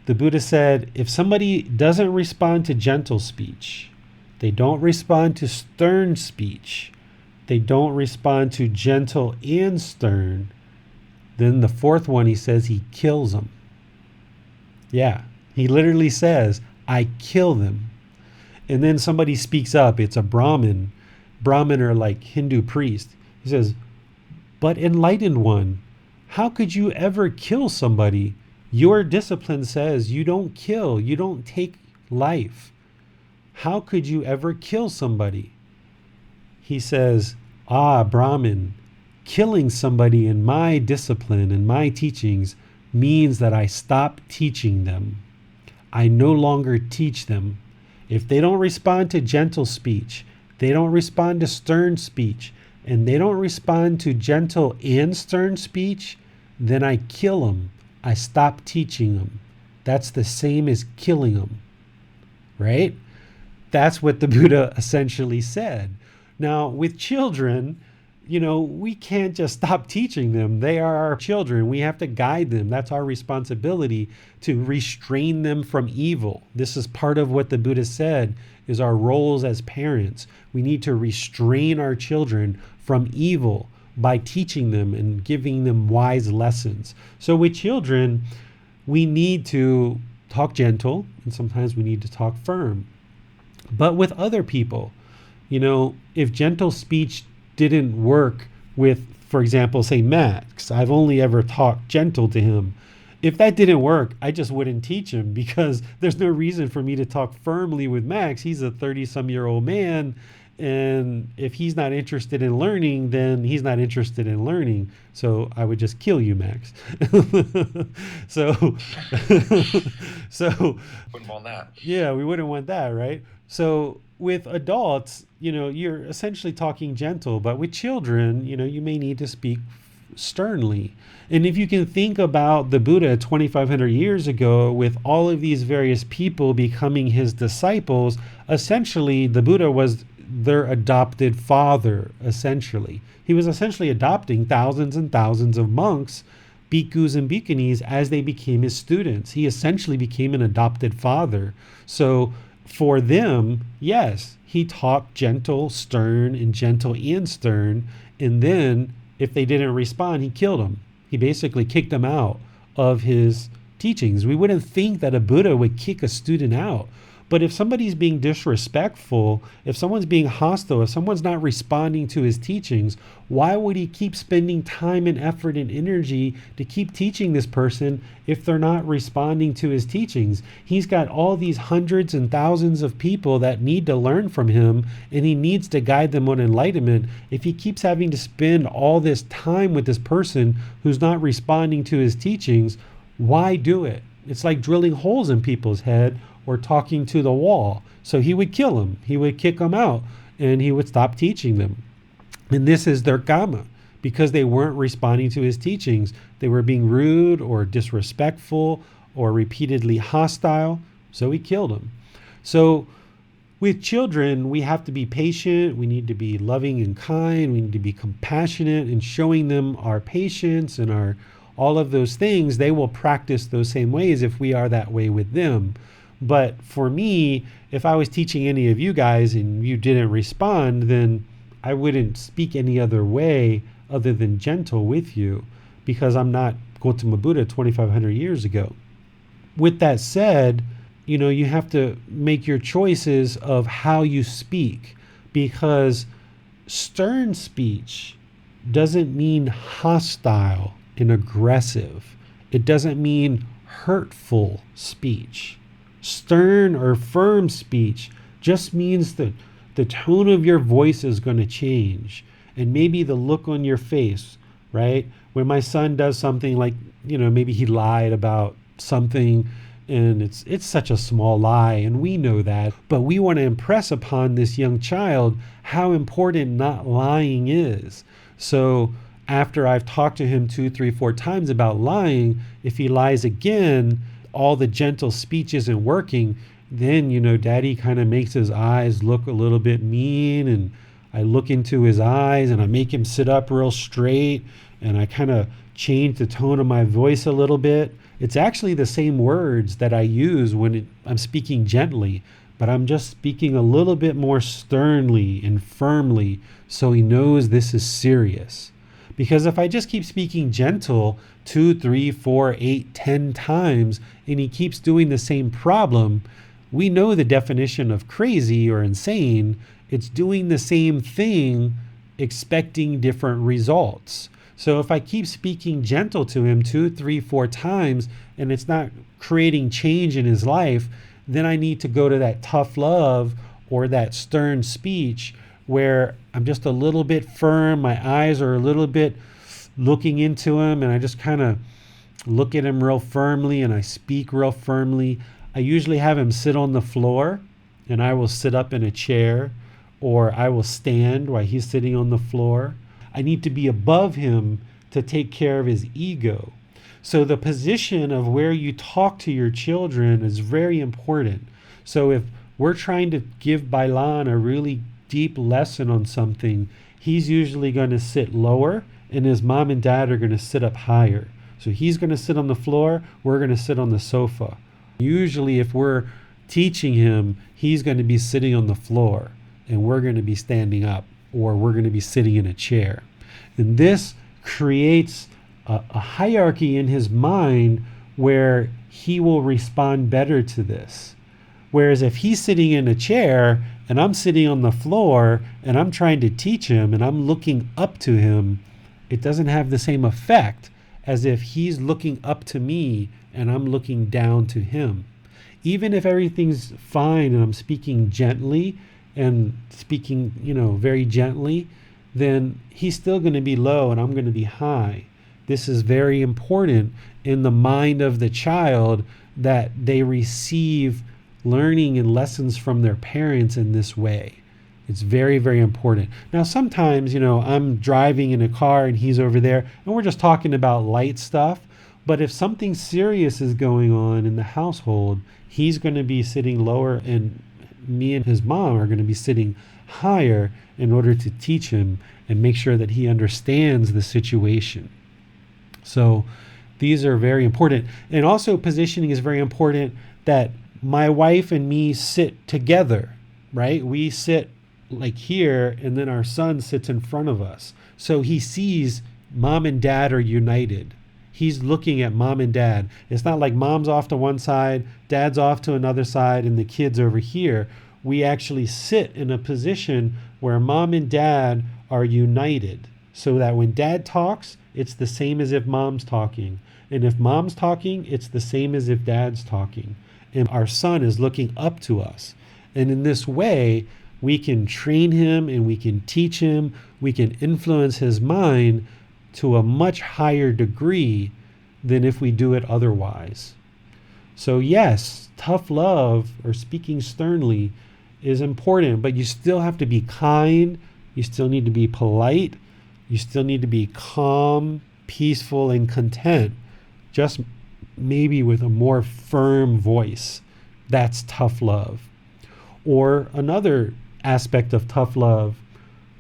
The Buddha said, if somebody doesn't respond to gentle speech, they don't respond to stern speech, they don't respond to gentle and stern, then the 4th one, he says he kills them. Yeah, he literally says, I kill them. And then somebody speaks up. It's a Brahmin or like Hindu priest. He says, but enlightened one, how could you ever kill somebody? Your discipline says you don't kill, you don't take life. How could you ever kill somebody? He says, Brahmin, killing somebody in my discipline and my teachings means that I stop teaching them. I no longer teach them. If they don't respond to gentle speech, they don't respond to stern speech, and they don't respond to gentle and stern speech, then I kill them. I stop teaching them. That's the same as killing them, right? That's what the Buddha essentially said. Now, with children, we can't just stop teaching them. They are our children. We have to guide them. That's our responsibility, to restrain them from evil. This is part of what the Buddha said is our roles as parents. We need to restrain our children from evil by teaching them and giving them wise lessons. So with children, we need to talk gentle, and sometimes we need to talk firm. But with other people, if gentle speech didn't work with, for example, say Max, I've only ever talked gentle to him. If that didn't work, I just wouldn't teach him, because there's no reason for me to talk firmly with Max. He's a 30-some-year-old man, and if he's not interested in learning, then he's not interested in learning. So I would just kill you, Max. so Wouldn't want that. Yeah, we wouldn't want that, right? So with adults, you're essentially talking gentle, but with children, you may need to speak sternly. And if you can think about the Buddha 2,500 years ago, with all of these various people becoming his disciples, essentially the Buddha was their adopted father, essentially. He was essentially adopting thousands and thousands of monks, bhikkhus and bhikkhunis, as they became his students. He essentially became an adopted father. So for them, yes, he talked gentle, stern, and gentle and stern. And then if they didn't respond, he killed them. He basically kicked them out of his teachings. We wouldn't think that a Buddha would kick a student out. But if somebody's being disrespectful, if someone's being hostile, if someone's not responding to his teachings, why would he keep spending time and effort and energy to keep teaching this person if they're not responding to his teachings? He's got all these hundreds and thousands of people that need to learn from him, and he needs to guide them on enlightenment. If he keeps having to spend all this time with this person who's not responding to his teachings, why do it? It's like drilling holes in people's head or talking to the wall. So he would kill them. He would kick them out, and he would stop teaching them. And this is their karma, because they weren't responding to his teachings. They were being rude or disrespectful or repeatedly hostile. So he killed them. So with children, we have to be patient. We need to be loving and kind. We need to be compassionate, and showing them our patience and our all of those things. They will practice those same ways if we are that way with them. But for me, if I was teaching any of you guys and you didn't respond, then I wouldn't speak any other way other than gentle with you, because I'm not Gotama Buddha 2,500 years ago. With that said, you have to make your choices of how you speak, because stern speech doesn't mean hostile and aggressive. It doesn't mean hurtful speech. Stern or firm speech just means that the tone of your voice is going to change, and maybe the look on your face, right? When my son does something like, maybe he lied about something, and it's such a small lie, and we know that, but we want to impress upon this young child how important not lying is. So after I've talked to him 2, 3, 4 times about lying, if he lies again, all the gentle speech isn't working, then, daddy kind of makes his eyes look a little bit mean, and I look into his eyes and I make him sit up real straight, and I kind of change the tone of my voice a little bit. It's actually the same words that I use when I'm speaking gently, but I'm just speaking a little bit more sternly and firmly, so he knows this is serious. Because if I just keep speaking gentle 2, 3, 4, 8, 10 times, and he keeps doing the same problem, we know the definition of crazy or insane. It's doing the same thing, expecting different results. So if I keep speaking gentle to him 2, 3, 4 times, and it's not creating change in his life, then I need to go to that tough love or that stern speech, where I'm just a little bit firm, my eyes are a little bit looking into him, and I just kind of look at him real firmly, and I speak real firmly. I usually have him sit on the floor, and I will sit up in a chair, or I will stand while he's sitting on the floor. I need to be above him to take care of his ego. So the position of where you talk to your children is very important. So if we're trying to give Bailan a really deep lesson on something, he's usually going to sit lower and his mom and dad are going to sit up higher. So he's going to sit on the floor, we're going to sit on the sofa. Usually if we're teaching him, he's going to be sitting on the floor and we're going to be standing up, or we're going to be sitting in a chair. And this creates a hierarchy in his mind where he will respond better to this. Whereas if he's sitting in a chair and I'm sitting on the floor and I'm trying to teach him and I'm looking up to him, it doesn't have the same effect as if he's looking up to me and I'm looking down to him. Even if everything's fine and I'm speaking gently and speaking, very gently, then he's still going to be low and I'm going to be high. This is very important in the mind of the child, that they receive learning and lessons from their parents in this way. It's very, very important. Now, sometimes, I'm driving in a car and he's over there and we're just talking about light stuff. But if something serious is going on in the household, he's going to be sitting lower and me and his mom are going to be sitting higher in order to teach him and make sure that he understands the situation. So these are very important. And also positioning is very important, that my wife and me sit together, right? We sit like here and then our son sits in front of us. So he sees mom and dad are united. He's looking at mom and dad. It's not like mom's off to one side, dad's off to another side, and the kid's over here. We actually sit in a position where mom and dad are united, so that when dad talks, it's the same as if mom's talking. And if mom's talking, it's the same as if dad's talking. And our son is looking up to us. And in this way, we can train him and we can teach him, we can influence his mind to a much higher degree than if we do it otherwise. So yes, tough love or speaking sternly is important, but you still have to be kind, you still need to be polite, you still need to be calm, peaceful, and content, just maybe with a more firm voice. That's tough love. Or another aspect of tough love,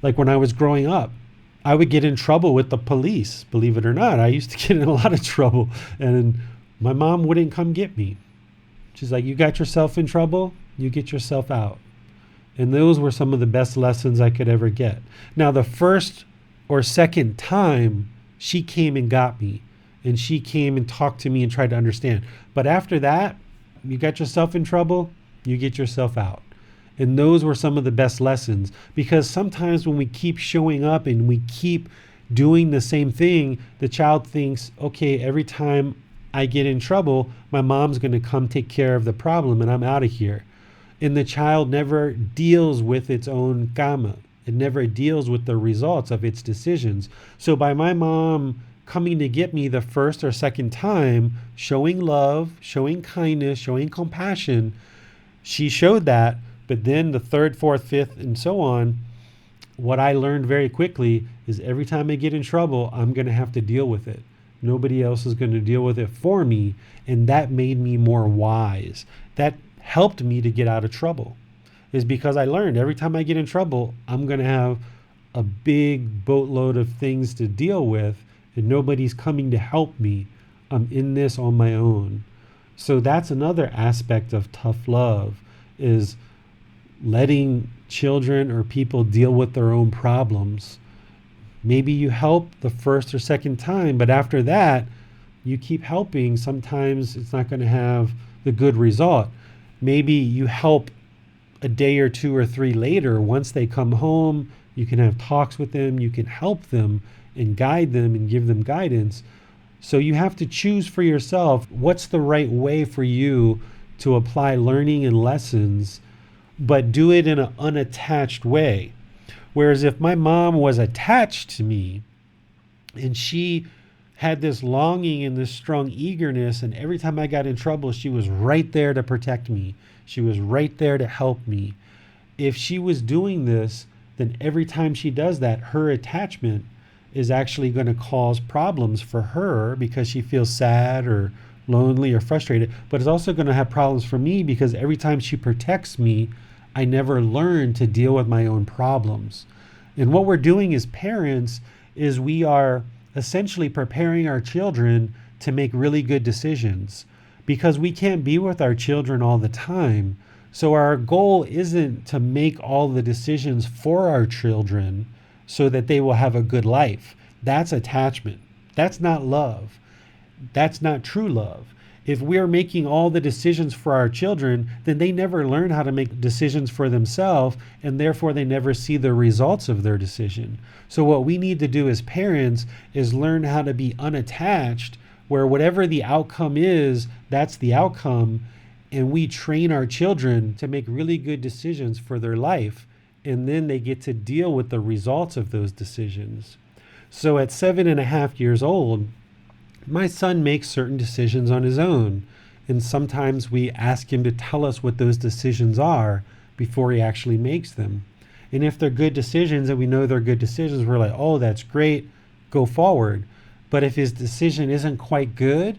like when I was growing up, I would get in trouble with the police. Believe it or not, I used to get in a lot of trouble, and my mom wouldn't come get me. She's like, you got yourself in trouble, you get yourself out. And those were some of the best lessons I could ever get. Now, the first or second time, she came and got me, and she came and talked to me and tried to understand. But after that, you got yourself in trouble, you get yourself out. And those were some of the best lessons, because sometimes when we keep showing up and we keep doing the same thing, the child thinks, okay, every time I get in trouble, my mom's going to come take care of the problem and I'm out of here. And the child never deals with its own karma. It never deals with the results of its decisions. So by my mom coming to get me the first or second time, showing love, showing kindness, showing compassion, she showed that. But then the third, fourth, fifth, and so on, what I learned very quickly is every time I get in trouble, I'm going to have to deal with it. Nobody else is going to deal with it for me. And that made me more wise. That helped me to get out of trouble, is because I learned every time I get in trouble, I'm going to have a big boatload of things to deal with, and nobody's coming to help me. I'm in this on my own. So that's another aspect of tough love, is letting children or people deal with their own problems. Maybe you help the first or second time, but after that, you keep helping. Sometimes it's not going to have the good result. Maybe you help a day or two or three later. Once they come home, you can have talks with them, you can help them and guide them and give them guidance. So you have to choose for yourself what's the right way for you to apply learning and lessons, but do it in an unattached way. Whereas if my mom was attached to me and she had this longing and this strong eagerness, and every time I got in trouble, she was right there to protect me. She was right there to help me. If she was doing this, then every time she does that, her attachment is actually going to cause problems for her because she feels sad or lonely or frustrated, but it's also going to have problems for me because every time she protects me, I never learn to deal with my own problems. And what we're doing as parents is we are essentially preparing our children to make really good decisions because we can't be with our children all the time. So our goal isn't to make all the decisions for our children so that they will have a good life. That's attachment. That's not love. That's not true love. If we're making all the decisions for our children, then they never learn how to make decisions for themselves, and therefore they never see the results of their decision. So what we need to do as parents is learn how to be unattached, where whatever the outcome is, that's the outcome, and we train our children to make really good decisions for their life, and then they get to deal with the results of those decisions. So at 7.5 years old, my son makes certain decisions on his own, and sometimes we ask him to tell us what those decisions are before he actually makes them. And if they're good decisions and we know they're good decisions, we're like, oh, that's great, go forward. But if his decision isn't quite good,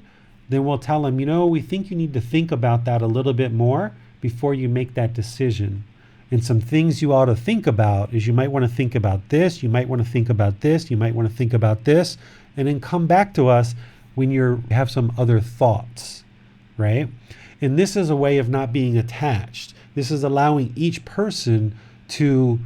then we'll tell him, we think you need to think about that a little bit more before you make that decision. And some things you ought to think about is you might want to think about this, you might want to think about this, you might want to think about this, and then come back to us when you have some other thoughts, right? And this is a way of not being attached. This is allowing each person to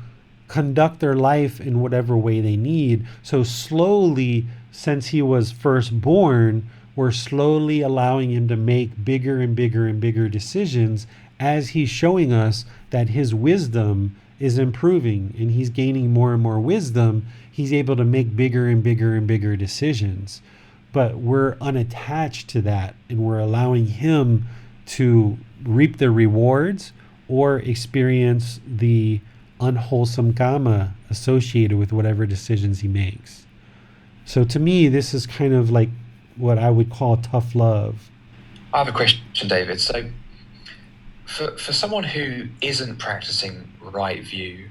conduct their life in whatever way they need. So slowly, since he was first born, we're slowly allowing him to make bigger and bigger and bigger decisions as he's showing us that his wisdom is improving and he's gaining more and more wisdom. He's able to make bigger and bigger and bigger decisions. But we're unattached to that, and we're allowing him to reap the rewards or experience the unwholesome karma associated with whatever decisions he makes. So to me, this is kind of like what I would call tough love. I have a question, David. So for someone who isn't practicing right view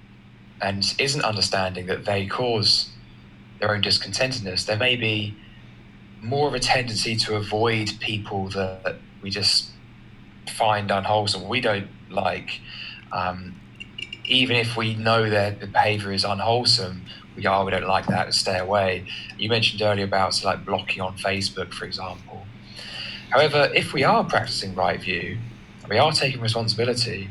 and isn't understanding that they cause their own discontentedness, there may be more of a tendency to avoid people that we just find unwholesome, we don't like. Even if we know their behavior is unwholesome, we go, we don't like that, stay away. You mentioned earlier about like blocking on Facebook, for example. However, if we are practicing right view, we are taking responsibility,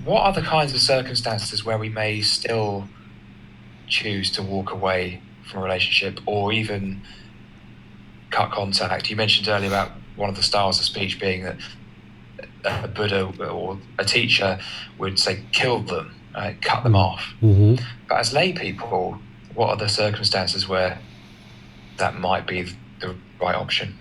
what are the kinds of circumstances where we may still choose to walk away from a relationship or even cut contact? You mentioned earlier about one of the styles of speech being that a Buddha or a teacher would say, kill them, cut them off. Mm-hmm. But as lay people, what are the circumstances where that might be the right option?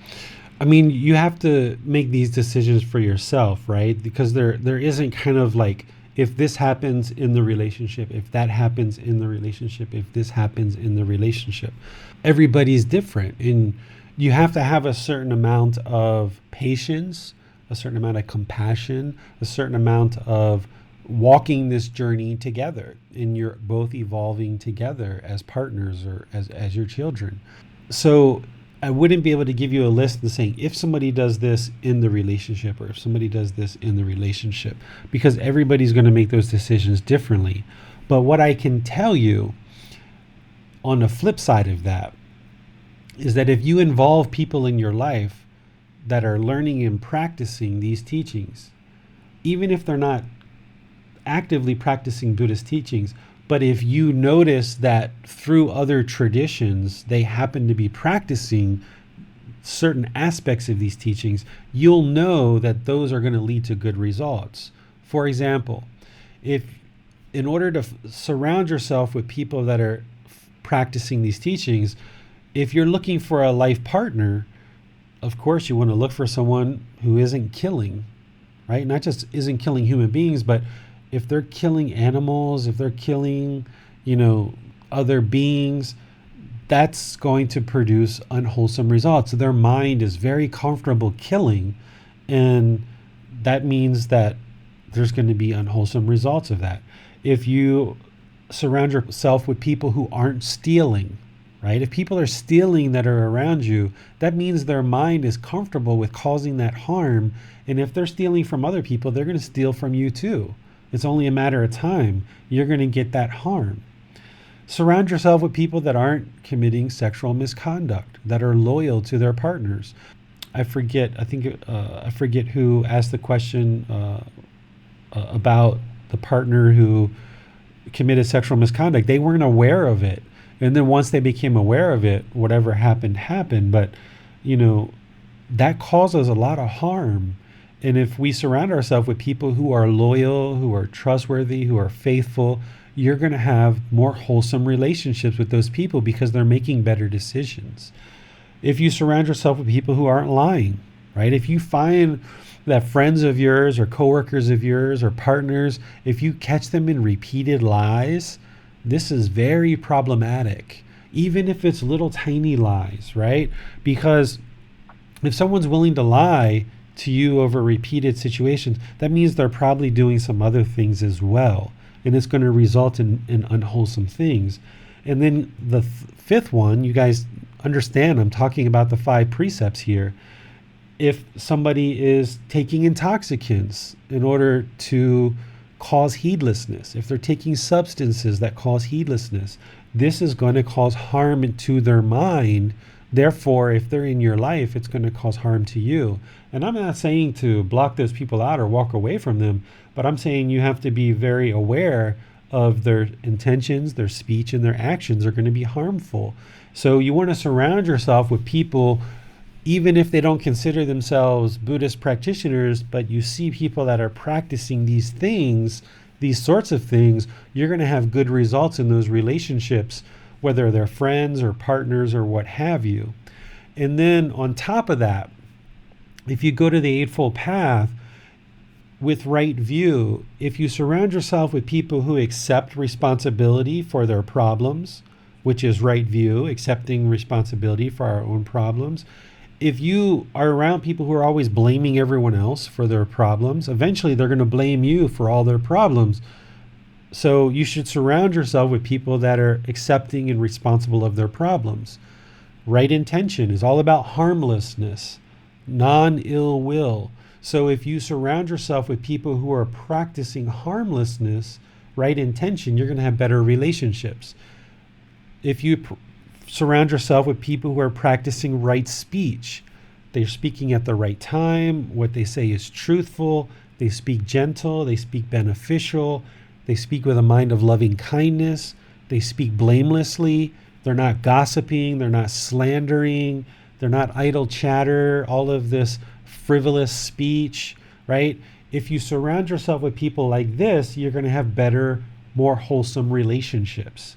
I mean, you have to make these decisions for yourself, right? Because there isn't kind of like, if this happens in the relationship, if that happens in the relationship, if this happens in the relationship. Everybody's different, and you have to have a certain amount of patience, a certain amount of compassion, a certain amount of walking this journey together, and you're both evolving together as partners or as your children. So I wouldn't be able to give you a list and saying if somebody does this in the relationship or if somebody does this in the relationship, because everybody's going to make those decisions differently. But what I can tell you on the flip side of that is that if you involve people in your life that are learning and practicing these teachings, even if they're not actively practicing Buddhist teachings, but if you notice that through other traditions, they happen to be practicing certain aspects of these teachings, you'll know that those are going to lead to good results. For example, if in order to surround yourself with people that are practicing these teachings, if you're looking for a life partner, of course you want to look for someone who isn't killing, right? Not just isn't killing human beings, but if they're killing animals, if they're killing, other beings, that's going to produce unwholesome results. Their mind is very comfortable killing, and that means that there's going to be unwholesome results of that. If you surround yourself with people who aren't stealing, right? If people are stealing that are around you, that means their mind is comfortable with causing that harm. And if they're stealing from other people, they're going to steal from you too. It's only a matter of time. You're going to get that harm. Surround yourself with people that aren't committing sexual misconduct, that are loyal to their partners. I forget who asked the question about the partner who committed sexual misconduct. They weren't aware of it. And then once they became aware of it, whatever happened. But, that causes a lot of harm. And if we surround ourselves with people who are loyal, who are trustworthy, who are faithful, you're going to have more wholesome relationships with those people because they're making better decisions. If you surround yourself with people who aren't lying, right? If you find that friends of yours or coworkers of yours or partners, if you catch them in repeated lies, this is very problematic, even if it's little tiny lies, right? Because if someone's willing to lie to you over repeated situations, that means they're probably doing some other things as well. And it's going to result in unwholesome things. And then the fifth one, you guys understand, I'm talking about the 5 precepts here. If somebody is taking intoxicants in order to cause heedlessness, if they're taking substances that cause heedlessness, this is going to cause harm to their mind. Therefore, if they're in your life, it's going to cause harm to you. And I'm not saying to block those people out or walk away from them, but I'm saying you have to be very aware of their intentions, their speech, and their actions are going to be harmful. So you want to surround yourself with people, even if they don't consider themselves Buddhist practitioners, but you see people that are practicing these things, these sorts of things, you're going to have good results in those relationships, whether they're friends or partners or what have you. And then on top of that, if you go to the Eightfold Path with right view, if you surround yourself with people who accept responsibility for their problems, which is right view, accepting responsibility for our own problems. If you are around people who are always blaming everyone else for their problems, eventually they're going to blame you for all their problems. So you should surround yourself with people that are accepting and responsible of their problems. Right intention is all about harmlessness, non-ill will. So if you surround yourself with people who are practicing harmlessness, right intention, you're going to have better relationships. If you surround yourself with people who are practicing right speech, they're speaking at the right time, what they say is truthful, they speak gentle, they speak beneficial, they speak with a mind of loving kindness, they speak blamelessly, they're not gossiping, they're not slandering, they're not idle chatter, all of this frivolous speech, right? If you surround yourself with people like this, you're going to have better, more wholesome relationships.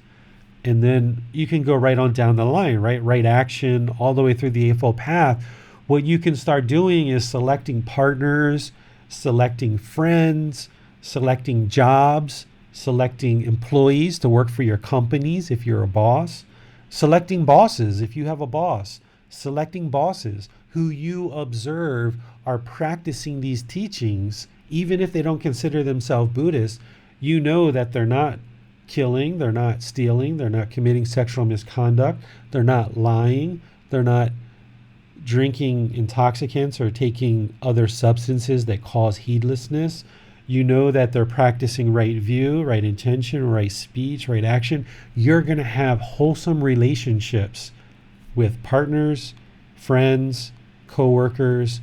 And then you can go right on down the line, right? Right action, all the way through the Eightfold Path. What you can start doing is selecting partners, selecting friends, selecting jobs, selecting employees to work for your companies if you're a boss, selecting bosses if you have a boss, selecting bosses who you observe are practicing these teachings, even if they don't consider themselves Buddhists. You know that they're not killing, they're not stealing, they're not committing sexual misconduct, they're not lying, they're not drinking intoxicants or taking other substances that cause heedlessness. You know that they're practicing right view, right intention, right speech, right action. You're going to have wholesome relationships with partners, friends, co-workers,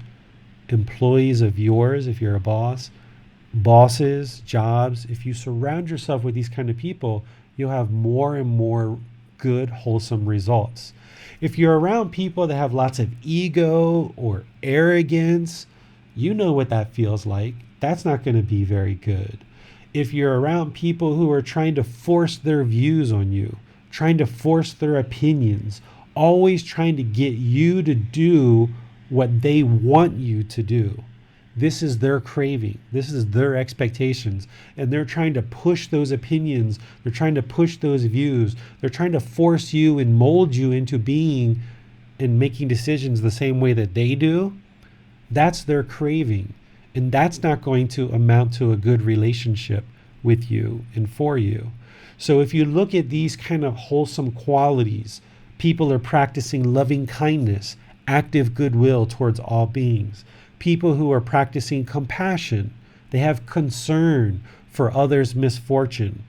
employees of yours if you're a boss, bosses, jobs. If you surround yourself with these kind of people, you'll have more and more good, wholesome results. If you're around people that have lots of ego or arrogance, you know what that feels like. That's not going to be very good. If you're around people who are trying to force their views on you, trying to force their opinions, always trying to get you to do what they want you to do. This is their craving. This is their expectations. And they're trying to push those opinions. They're trying to push those views. They're trying to force you and mold you into being and making decisions the same way that they do. That's their craving. And that's not going to amount to a good relationship with you and for you. So if you look at these kind of wholesome qualities, people are practicing loving kindness, active goodwill towards all beings. People who are practicing compassion, they have concern for others' misfortune.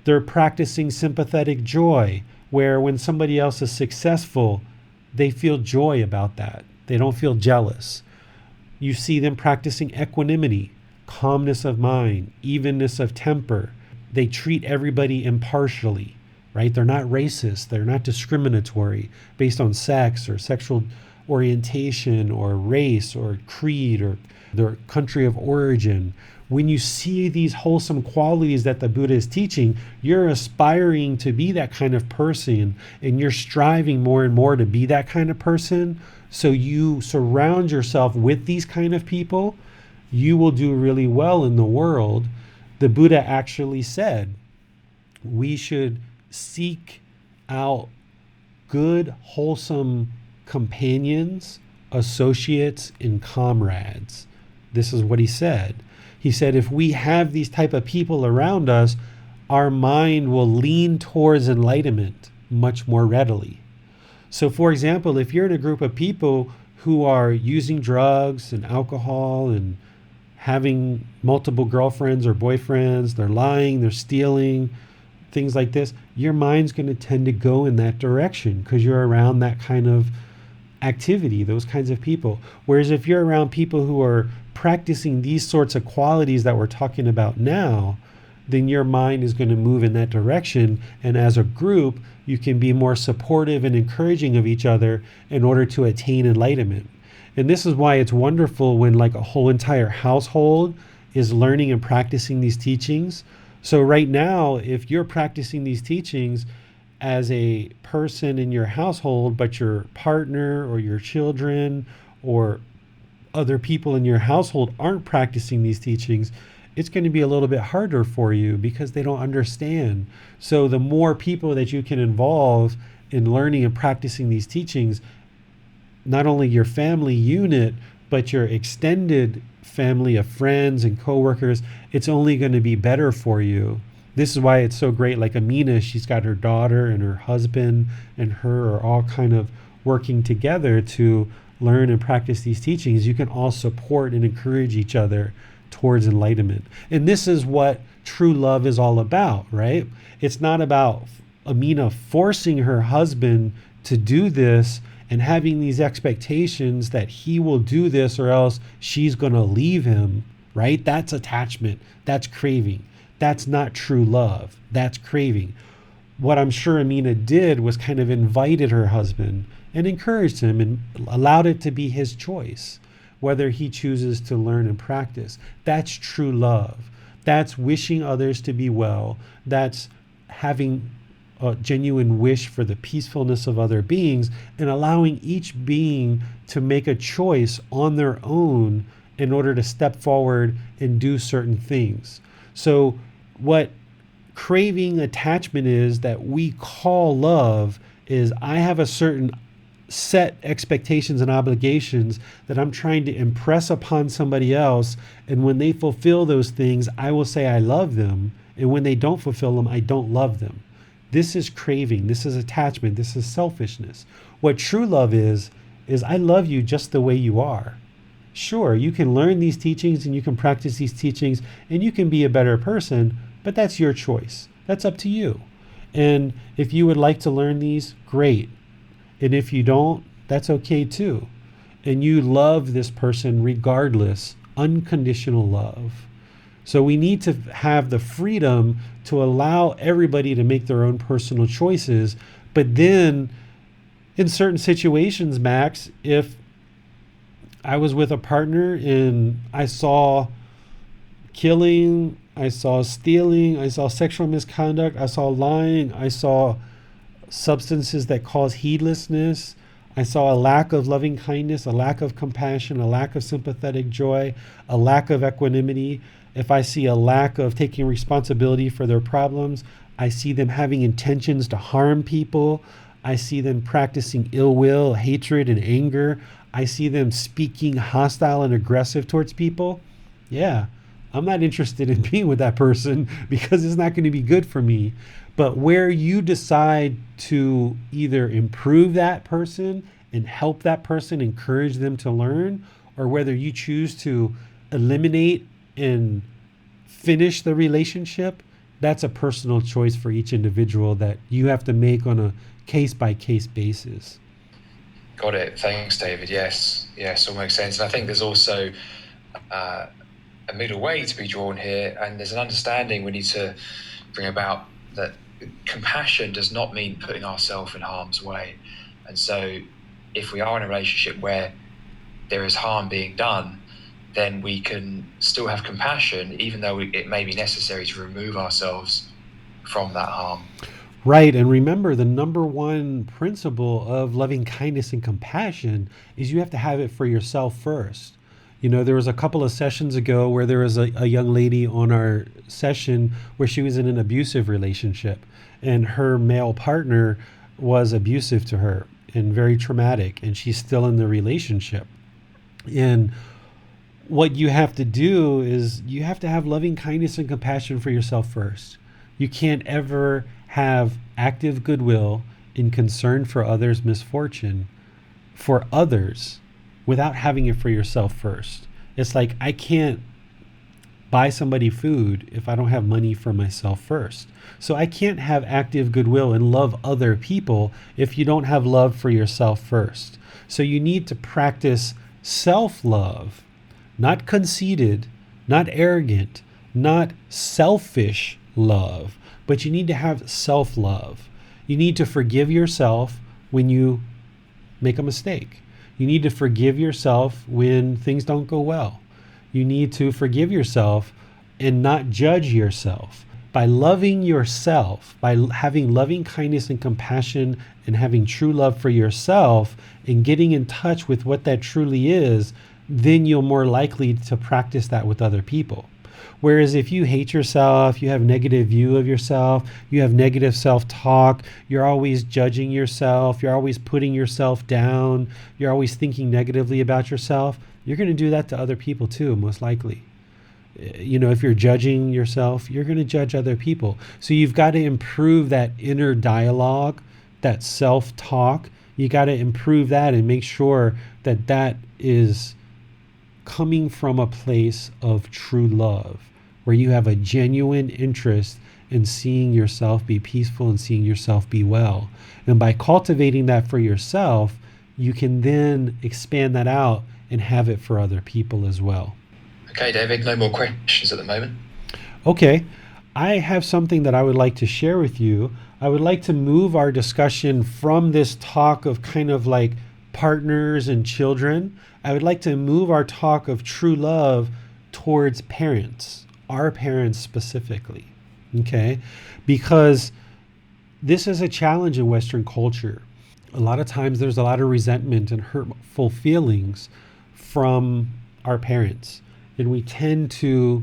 They're practicing sympathetic joy, where when somebody else is successful, they feel joy about that. They don't feel jealous. You see them practicing equanimity, calmness of mind, evenness of temper. They treat everybody impartially, right? They're not racist. They're not discriminatory based on sex or sexual orientation or race or creed or their country of origin. When you see these wholesome qualities that the Buddha is teaching, you're aspiring to be that kind of person, and you're striving more and more to be that kind of person. So you surround yourself with these kind of people, you will do really well in the world. The Buddha actually said we should seek out good, wholesome companions, associates, and comrades. This is what he said. He said, if we have these type of people around us, our mind will lean towards enlightenment much more readily. So for example, if you're in a group of people who are using drugs and alcohol and having multiple girlfriends or boyfriends, they're lying, they're stealing, things like this, your mind's going to tend to go in that direction because you're around that kind of activity, those kinds of people. Whereas if you're around people who are practicing these sorts of qualities that we're talking about now, then your mind is going to move in that direction. And as a group, you can be more supportive and encouraging of each other in order to attain enlightenment. And this is why it's wonderful when like a whole entire household is learning and practicing these teachings. So right now, if you're practicing these teachings as a person in your household, but your partner or your children or other people in your household aren't practicing these teachings, it's going to be a little bit harder for you because they don't understand. So the more people that you can involve in learning and practicing these teachings, not only your family unit, but your extended family of friends and coworkers, it's only going to be better for you. This is why it's so great. Like Amina, she's got her daughter and her husband and her are all kind of working together to learn and practice these teachings. You can all support and encourage each other towards enlightenment. And this is what true love is all about, right? It's not about Amina forcing her husband to do this and having these expectations that he will do this or else she's going to leave him, right? That's attachment. That's craving. That's not true love. That's craving. What I'm sure Amina did was kind of invited her husband and encouraged him and allowed it to be his choice, whether he chooses to learn and practice. That's true love. That's wishing others to be well. That's having a genuine wish for the peacefulness of other beings and allowing each being to make a choice on their own in order to step forward and do certain things. So what craving attachment is that we call love is I have a certain set expectations and obligations that I'm trying to impress upon somebody else. And when they fulfill those things, I will say I love them. And when they don't fulfill them, I don't love them. This is craving. This is attachment. This is selfishness. What true love is I love you just the way you are. Sure, you can learn these teachings and you can practice these teachings and you can be a better person, but that's your choice. That's up to you. And if you would like to learn these, great. And if you don't, that's okay too. And you love this person regardless, unconditional love. So we need to have the freedom to allow everybody to make their own personal choices. But then in certain situations, Max, if I was with a partner and I saw killing, I saw stealing, I saw sexual misconduct, I saw lying, I saw substances that cause heedlessness, I saw a lack of loving kindness, a lack of compassion, a lack of sympathetic joy, a lack of equanimity. If I see a lack of taking responsibility for their problems, I see them having intentions to harm people. I see them practicing ill will, hatred, and anger. I see them speaking hostile and aggressive towards people. Yeah, I'm not interested in being with that person because it's not going to be good for me. But where you decide to either improve that person and help that person, encourage them to learn, or whether you choose to eliminate and finish the relationship, that's a personal choice for each individual that you have to make on a case-by-case basis. Got it. Thanks, David. Yes, all makes sense. And I think there's also a middle way to be drawn here, and there's an understanding we need to bring about that compassion does not mean putting ourselves in harm's way. And so if we are in a relationship where there is harm being done, then we can still have compassion, even though it may be necessary to remove ourselves from that harm. Right. And remember, the number one principle of loving kindness and compassion is you have to have it for yourself first. You know, there was a couple of sessions ago where there was a young lady on our session where she was in an abusive relationship, and her male partner was abusive to her and very traumatic, and she's still in the relationship. And what you have to do is you have to have loving kindness and compassion for yourself first. You can't ever have active goodwill in concern for others' misfortune for others without having it for yourself first. It's like I can't buy somebody food if I don't have money for myself first. So I can't have active goodwill and love other people if you don't have love for yourself first. So you need to practice self-love, not conceited, not arrogant, not selfish love, but you need to have self-love. You need to forgive yourself when you make a mistake. You need to forgive yourself when things don't go well. You need to forgive yourself and not judge yourself. By loving yourself, by having loving kindness and compassion and having true love for yourself and getting in touch with what that truly is, then you're more likely to practice that with other people. Whereas if you hate yourself, you have negative view of yourself, you have negative self-talk, you're always judging yourself, you're always putting yourself down, you're always thinking negatively about yourself, you're going to do that to other people too, most likely. You know, if you're judging yourself, you're going to judge other people. So you've got to improve that inner dialogue, that self-talk. You got to improve that and make sure that that is coming from a place of true love, where you have a genuine interest in seeing yourself be peaceful and seeing yourself be well. And by cultivating that for yourself, you can then expand that out and have it for other people as well. Okay, David, no more questions at the moment. Okay, I have something that I would like to share with you. I would like to move our discussion from this talk of kind of like partners and children. I would like to move our talk of true love towards parents, our parents specifically, okay? Because this is a challenge in Western culture. A lot of times there's a lot of resentment and hurtful feelings from our parents. And we tend to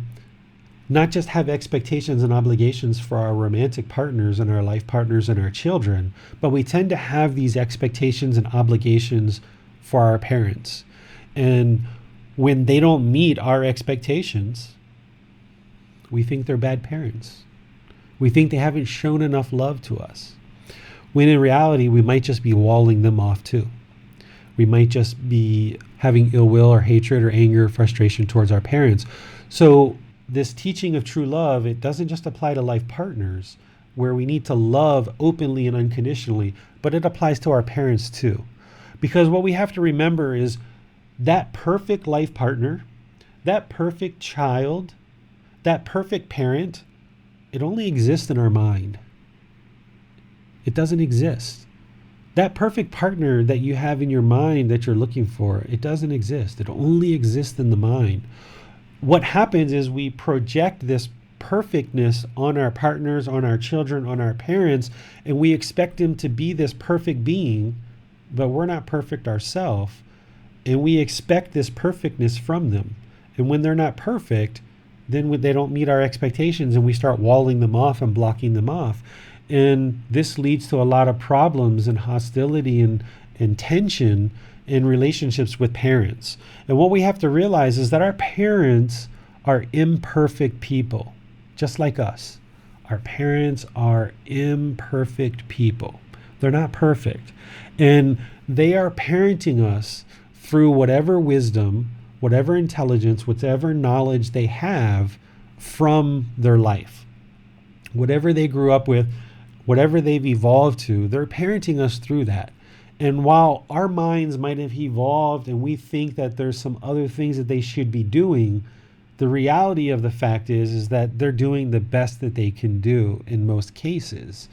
not just have expectations and obligations for our romantic partners and our life partners and our children, but we tend to have these expectations and obligations for our parents. And when they don't meet our expectations, we think they're bad parents. We think they haven't shown enough love to us. When in reality, we might just be walling them off too. We might just be having ill will or hatred or anger, frustration towards our parents. So this teaching of true love, it doesn't just apply to life partners where we need to love openly and unconditionally, but it applies to our parents too. Because what we have to remember is that perfect life partner, that perfect child, that perfect parent, it only exists in our mind. It doesn't exist. That perfect partner that you have in your mind that you're looking for, it doesn't exist. It only exists in the mind. What happens is we project this perfectness on our partners, on our children, on our parents, and we expect them to be this perfect being, but we're not perfect ourselves, and we expect this perfectness from them. And when they're not perfect, then they don't meet our expectations, and we start walling them off and blocking them off. And this leads to a lot of problems and hostility and tension in relationships with parents. And what we have to realize is that our parents are imperfect people, just like us. Our parents are imperfect people. They're not perfect. And they are parenting us through whatever wisdom, whatever intelligence, whatever knowledge they have from their life. Whatever they grew up with, whatever they've evolved to, they're parenting us through that. And while our minds might have evolved and we think that there's some other things that they should be doing, the reality of the fact is that they're doing the best that they can do in most cases.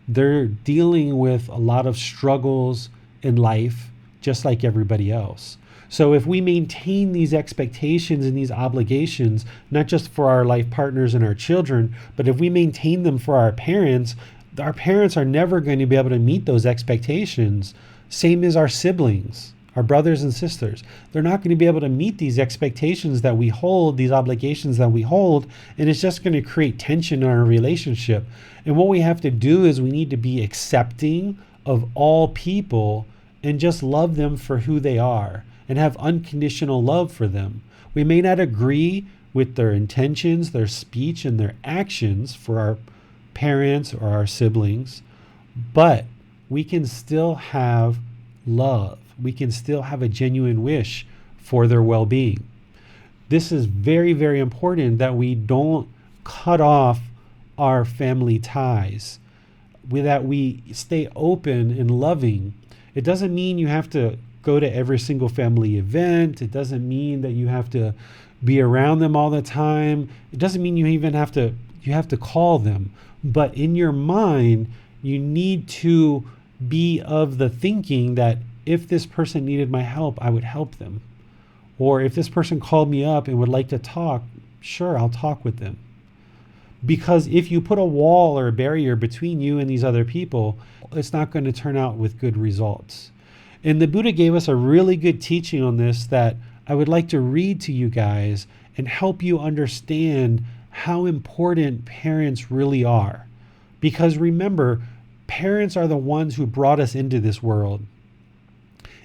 They're dealing with a lot of struggles in life, just like everybody else. So if we maintain these expectations and these obligations, not just for our life partners and our children, but if we maintain them for our parents are never going to be able to meet those expectations. Same as our siblings, our brothers and sisters. They're not going to be able to meet these expectations that we hold, these obligations that we hold, and it's just going to create tension in our relationship. And what we have to do is we need to be accepting of all people and just love them for who they are and have unconditional love for them. We may not agree with their intentions, their speech, and their actions for our parents or our siblings, but we can still have love. We can still have a genuine wish for their well-being. This is very, very important that we don't cut off our family ties, that we stay open and loving. It doesn't mean you have to go to every single family event. It doesn't mean that you have to be around them all the time. It doesn't mean you even have to call them. But in your mind, you need to be of the thinking that if this person needed my help, I would help them. Or if this person called me up and would like to talk, sure, I'll talk with them. Because if you put a wall or a barrier between you and these other people, it's not going to turn out with good results. And the Buddha gave us a really good teaching on this that I would like to read to you guys and help you understand how important parents really are. Because remember, parents are the ones who brought us into this world.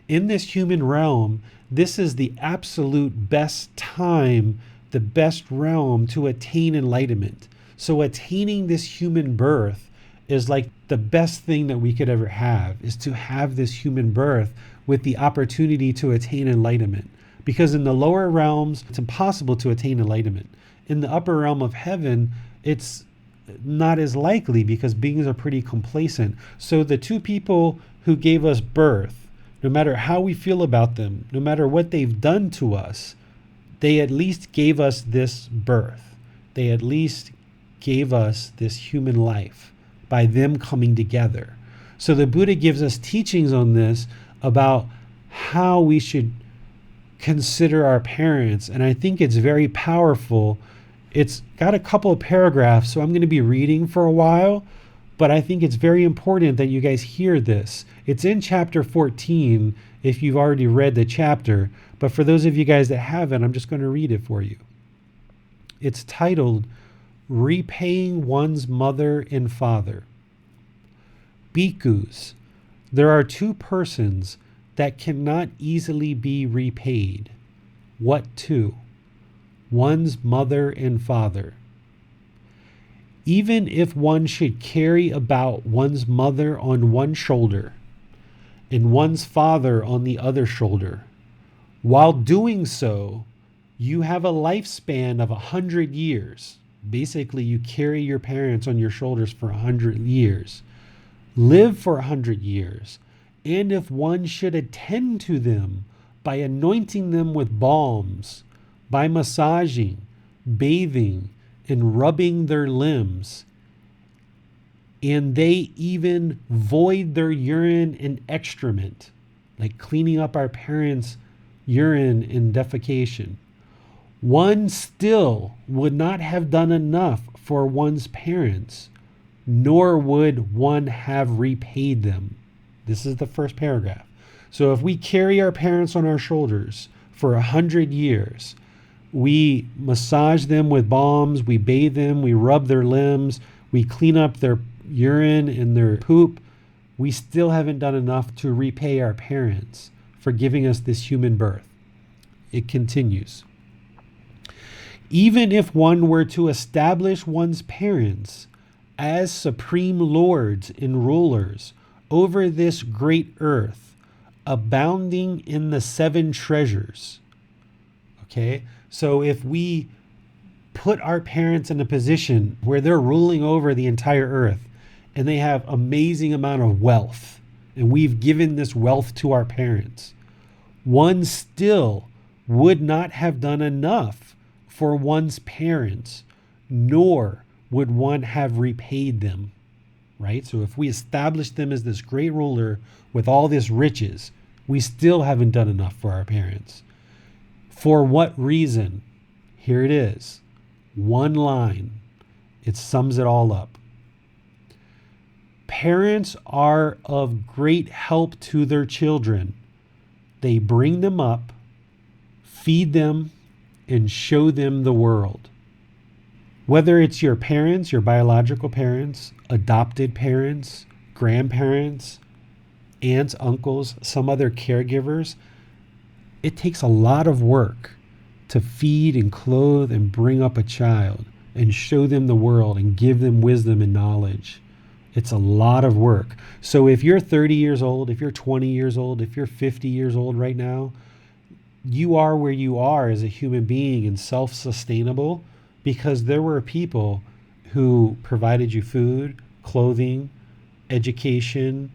In this human realm, this is the absolute best time, the best realm to attain enlightenment. So attaining this human birth is like the best thing that we could ever have, is to have this human birth with the opportunity to attain enlightenment. Because in the lower realms, it's impossible to attain enlightenment. In the upper realm of heaven, it's not as likely because beings are pretty complacent. So the two people who gave us birth, no matter how we feel about them, no matter what they've done to us, they at least gave us this birth. They at least gave us this human life by them coming together. So the Buddha gives us teachings on this about how we should consider our parents. And I think it's very powerful. It's got a couple of paragraphs, so I'm going to be reading for a while, but I think it's very important that you guys hear this. It's in chapter 14 if you've already read the chapter, but for those of you guys that haven't, I'm just going to read it for you. It's titled, Repaying One's Mother and Father. Bhikkhus, there are two persons that cannot easily be repaid. What two? One's mother and father. Even if one should carry about one's mother on one shoulder and one's father on the other shoulder, while doing so, you have a lifespan of 100 years. Basically, you carry your parents on your shoulders for 100 years. Live for 100 years. And if one should attend to them by anointing them with balms, by massaging, bathing, and rubbing their limbs, and they even void their urine and excrement, like cleaning up our parents' urine and defecation, one still would not have done enough for one's parents, nor would one have repaid them. This is the first paragraph. So if we carry our parents on our shoulders for 100 years, we massage them with balms, we bathe them, we rub their limbs, we clean up their urine and their poop, we still haven't done enough to repay our parents for giving us this human birth. It continues. Even if one were to establish one's parents as supreme lords and rulers over this great earth, abounding in the seven treasures. Okay, so if we put our parents in a position where they're ruling over the entire earth and they have amazing amount of wealth, and we've given this wealth to our parents, one still would not have done enough for one's parents, nor would one have repaid them, right? So if we establish them as this great ruler with all this riches, we still haven't done enough for our parents. For what reason? Here it is. One line. It sums it all up. Parents are of great help to their children. They bring them up, feed them, and show them the world. Whether it's your parents, your biological parents, adopted parents, grandparents, aunts, uncles, some other caregivers, it takes a lot of work to feed and clothe and bring up a child and show them the world and give them wisdom and knowledge. It's a lot of work. So if you're 30 years old, if you're 20 years old, if you're 50 years old right now, you are where you are as a human being and self-sustainable because there were people who provided you food, clothing, education,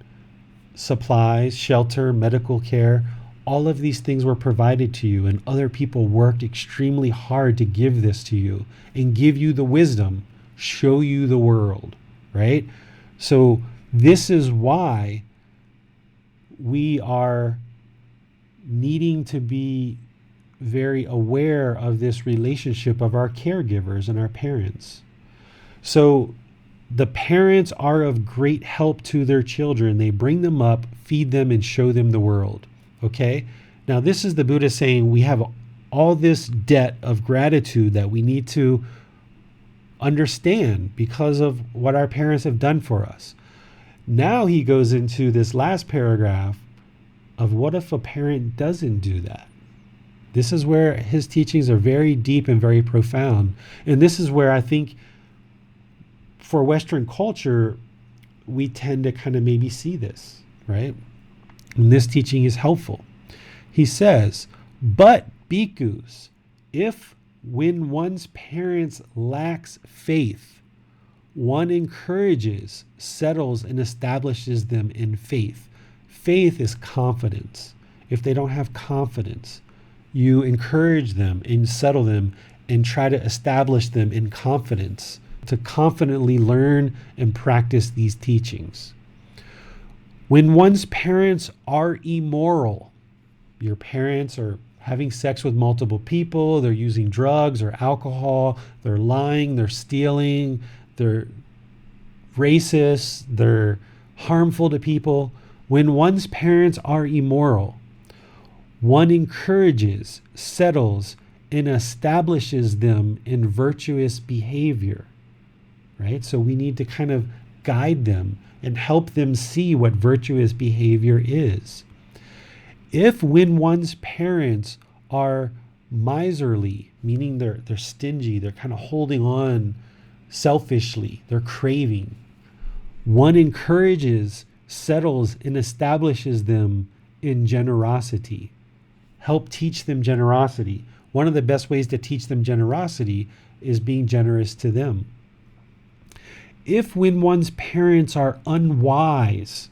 supplies, shelter, medical care. All of these things were provided to you, and other people worked extremely hard to give this to you and give you the wisdom, show you the world, right? So this is why we are needing to be very aware of this relationship of our caregivers and our parents. So the parents are of great help to their children. They bring them up, feed them, and show them the world. Okay? Now this is the Buddha saying we have all this debt of gratitude that we need to understand because of what our parents have done for us. Now he goes into this last paragraph of what if a parent doesn't do that? This is where his teachings are very deep and very profound. And this is where I think for Western culture, we tend to kind of maybe see this, right? And this teaching is helpful. He says, but bhikkhus, if when one's parents lacks faith, one encourages, settles, and establishes them in faith. Faith is confidence. If they don't have confidence, you encourage them and settle them and try to establish them in confidence to confidently learn and practice these teachings. When one's parents are immoral, your parents are having sex with multiple people, they're using drugs or alcohol, they're lying, they're stealing, they're racist, they're harmful to people. When one's parents are immoral, one encourages, settles, and establishes them in virtuous behavior, right? So we need to kind of guide them and help them see what virtuous behavior is. If when one's parents are miserly, meaning they're stingy, they're kind of holding on selfishly, they're craving, one encourages, settles, and establishes them in generosity. Help teach them generosity. One of the best ways to teach them generosity is being generous to them. If when one's parents are unwise,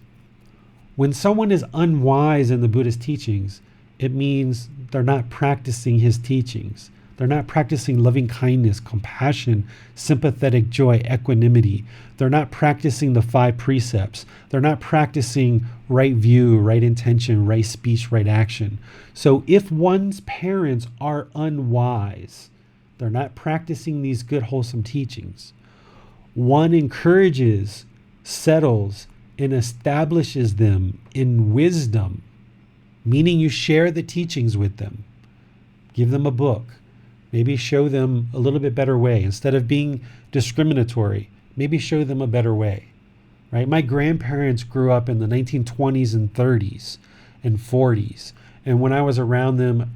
when someone is unwise in the Buddhist teachings, it means they're not practicing his teachings. They're not practicing loving kindness, compassion, sympathetic joy, equanimity. They're not practicing the 5 precepts. They're not practicing right view, right intention, right speech, right action. So if one's parents are unwise, they're not practicing these good, wholesome teachings, one encourages, settles, and establishes them in wisdom, meaning you share the teachings with them. Give them a book. Maybe show them a little bit better way. Instead of being discriminatory, maybe show them a better way, right? My grandparents grew up in the 1920s and 30s and 40s. And when I was around them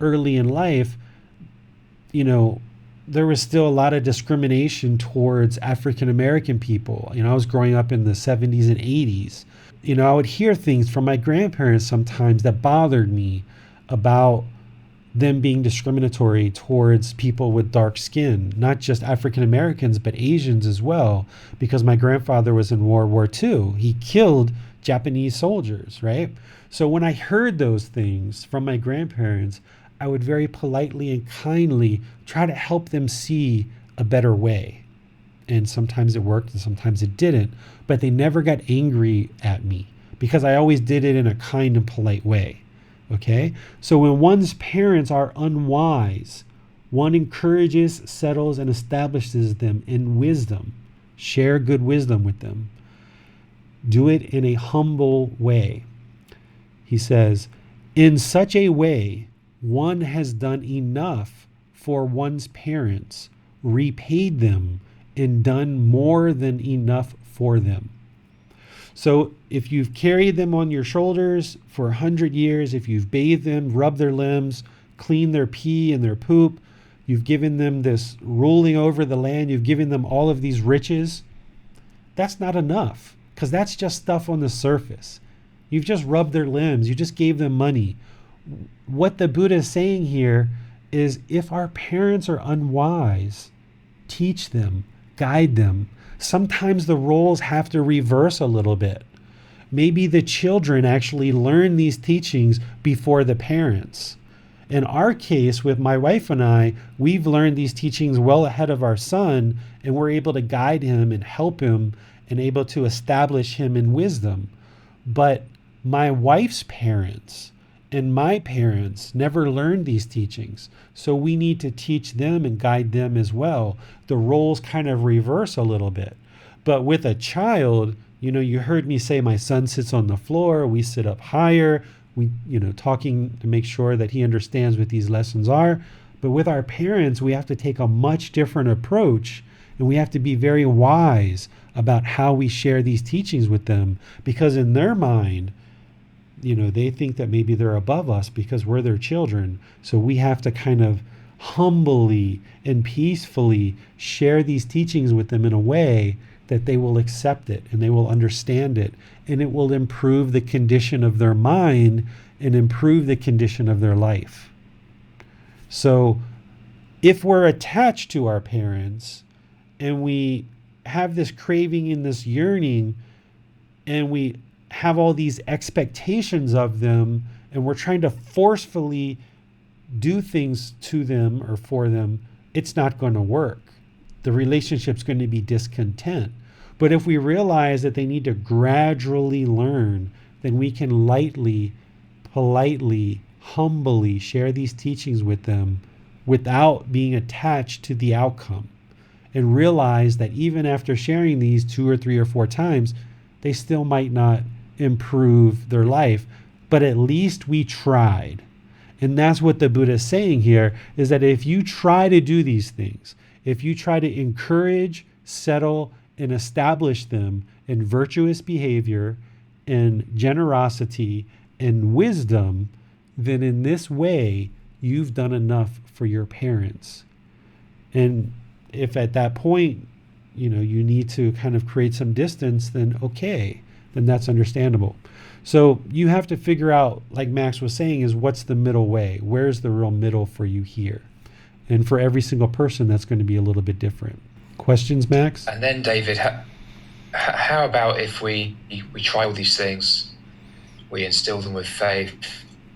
early in life, there was still a lot of discrimination towards African American people. I was growing up in the 70s and 80s. I would hear things from my grandparents sometimes that bothered me about them being discriminatory towards people with dark skin, not just African Americans, but Asians as well, because my grandfather was in World War II. He killed Japanese soldiers, right? So when I heard those things from my grandparents, I would very politely and kindly try to help them see a better way. And sometimes it worked and sometimes it didn't, but they never got angry at me because I always did it in a kind and polite way. Okay? So when one's parents are unwise, one encourages, settles, and establishes them in wisdom. Share good wisdom with them. Do it in a humble way. He says, in such a way, one has done enough for one's parents, repaid them, and done more than enough for them. So if you've carried them on your shoulders for 100 years, if you've bathed them, rubbed their limbs, cleaned their pee and their poop, you've given them this ruling over the land, you've given them all of these riches, that's not enough, because that's just stuff on the surface. You've just rubbed their limbs, you just gave them money. What the Buddha is saying here is if our parents are unwise, teach them, guide them. Sometimes the roles have to reverse a little bit. Maybe the children actually learn these teachings before the parents. In our case, with my wife and I, we've learned these teachings well ahead of our son, and we're able to guide him and help him and able to establish him in wisdom. But my wife's parents and my parents never learned these teachings. So we need to teach them and guide them as well. The roles kind of reverse a little bit. But with a child, you heard me say my son sits on the floor, we sit up higher, we, talking to make sure that he understands what these lessons are. But with our parents, we have to take a much different approach, and we have to be very wise about how we share these teachings with them, because in their mind, they think that maybe they're above us because we're their children. So we have to kind of humbly and peacefully share these teachings with them in a way that they will accept it and they will understand it, and it will improve the condition of their mind and improve the condition of their life. So if we're attached to our parents and we have this craving and this yearning, and we have all these expectations of them, and we're trying to forcefully do things to them or for them, it's not going to work. The relationship's going to be discontent. But if we realize that they need to gradually learn, then we can lightly, politely, humbly share these teachings with them without being attached to the outcome, and realize that even after sharing these 2 or 3 or 4 times, they still might not improve their life, but at least we tried. And that's what the Buddha is saying here, is that if you try to do these things, if you try to encourage, settle, and establish them in virtuous behavior, in generosity, and wisdom, then in this way, you've done enough for your parents. And if at that point, you need to kind of create some distance, then okay, then that's understandable. So you have to figure out, like Max was saying, is what's the middle way? Where's the real middle for you here? And for every single person, that's going to be a little bit different. Questions, Max? And then, David, how about if we try all these things, we instill them with faith,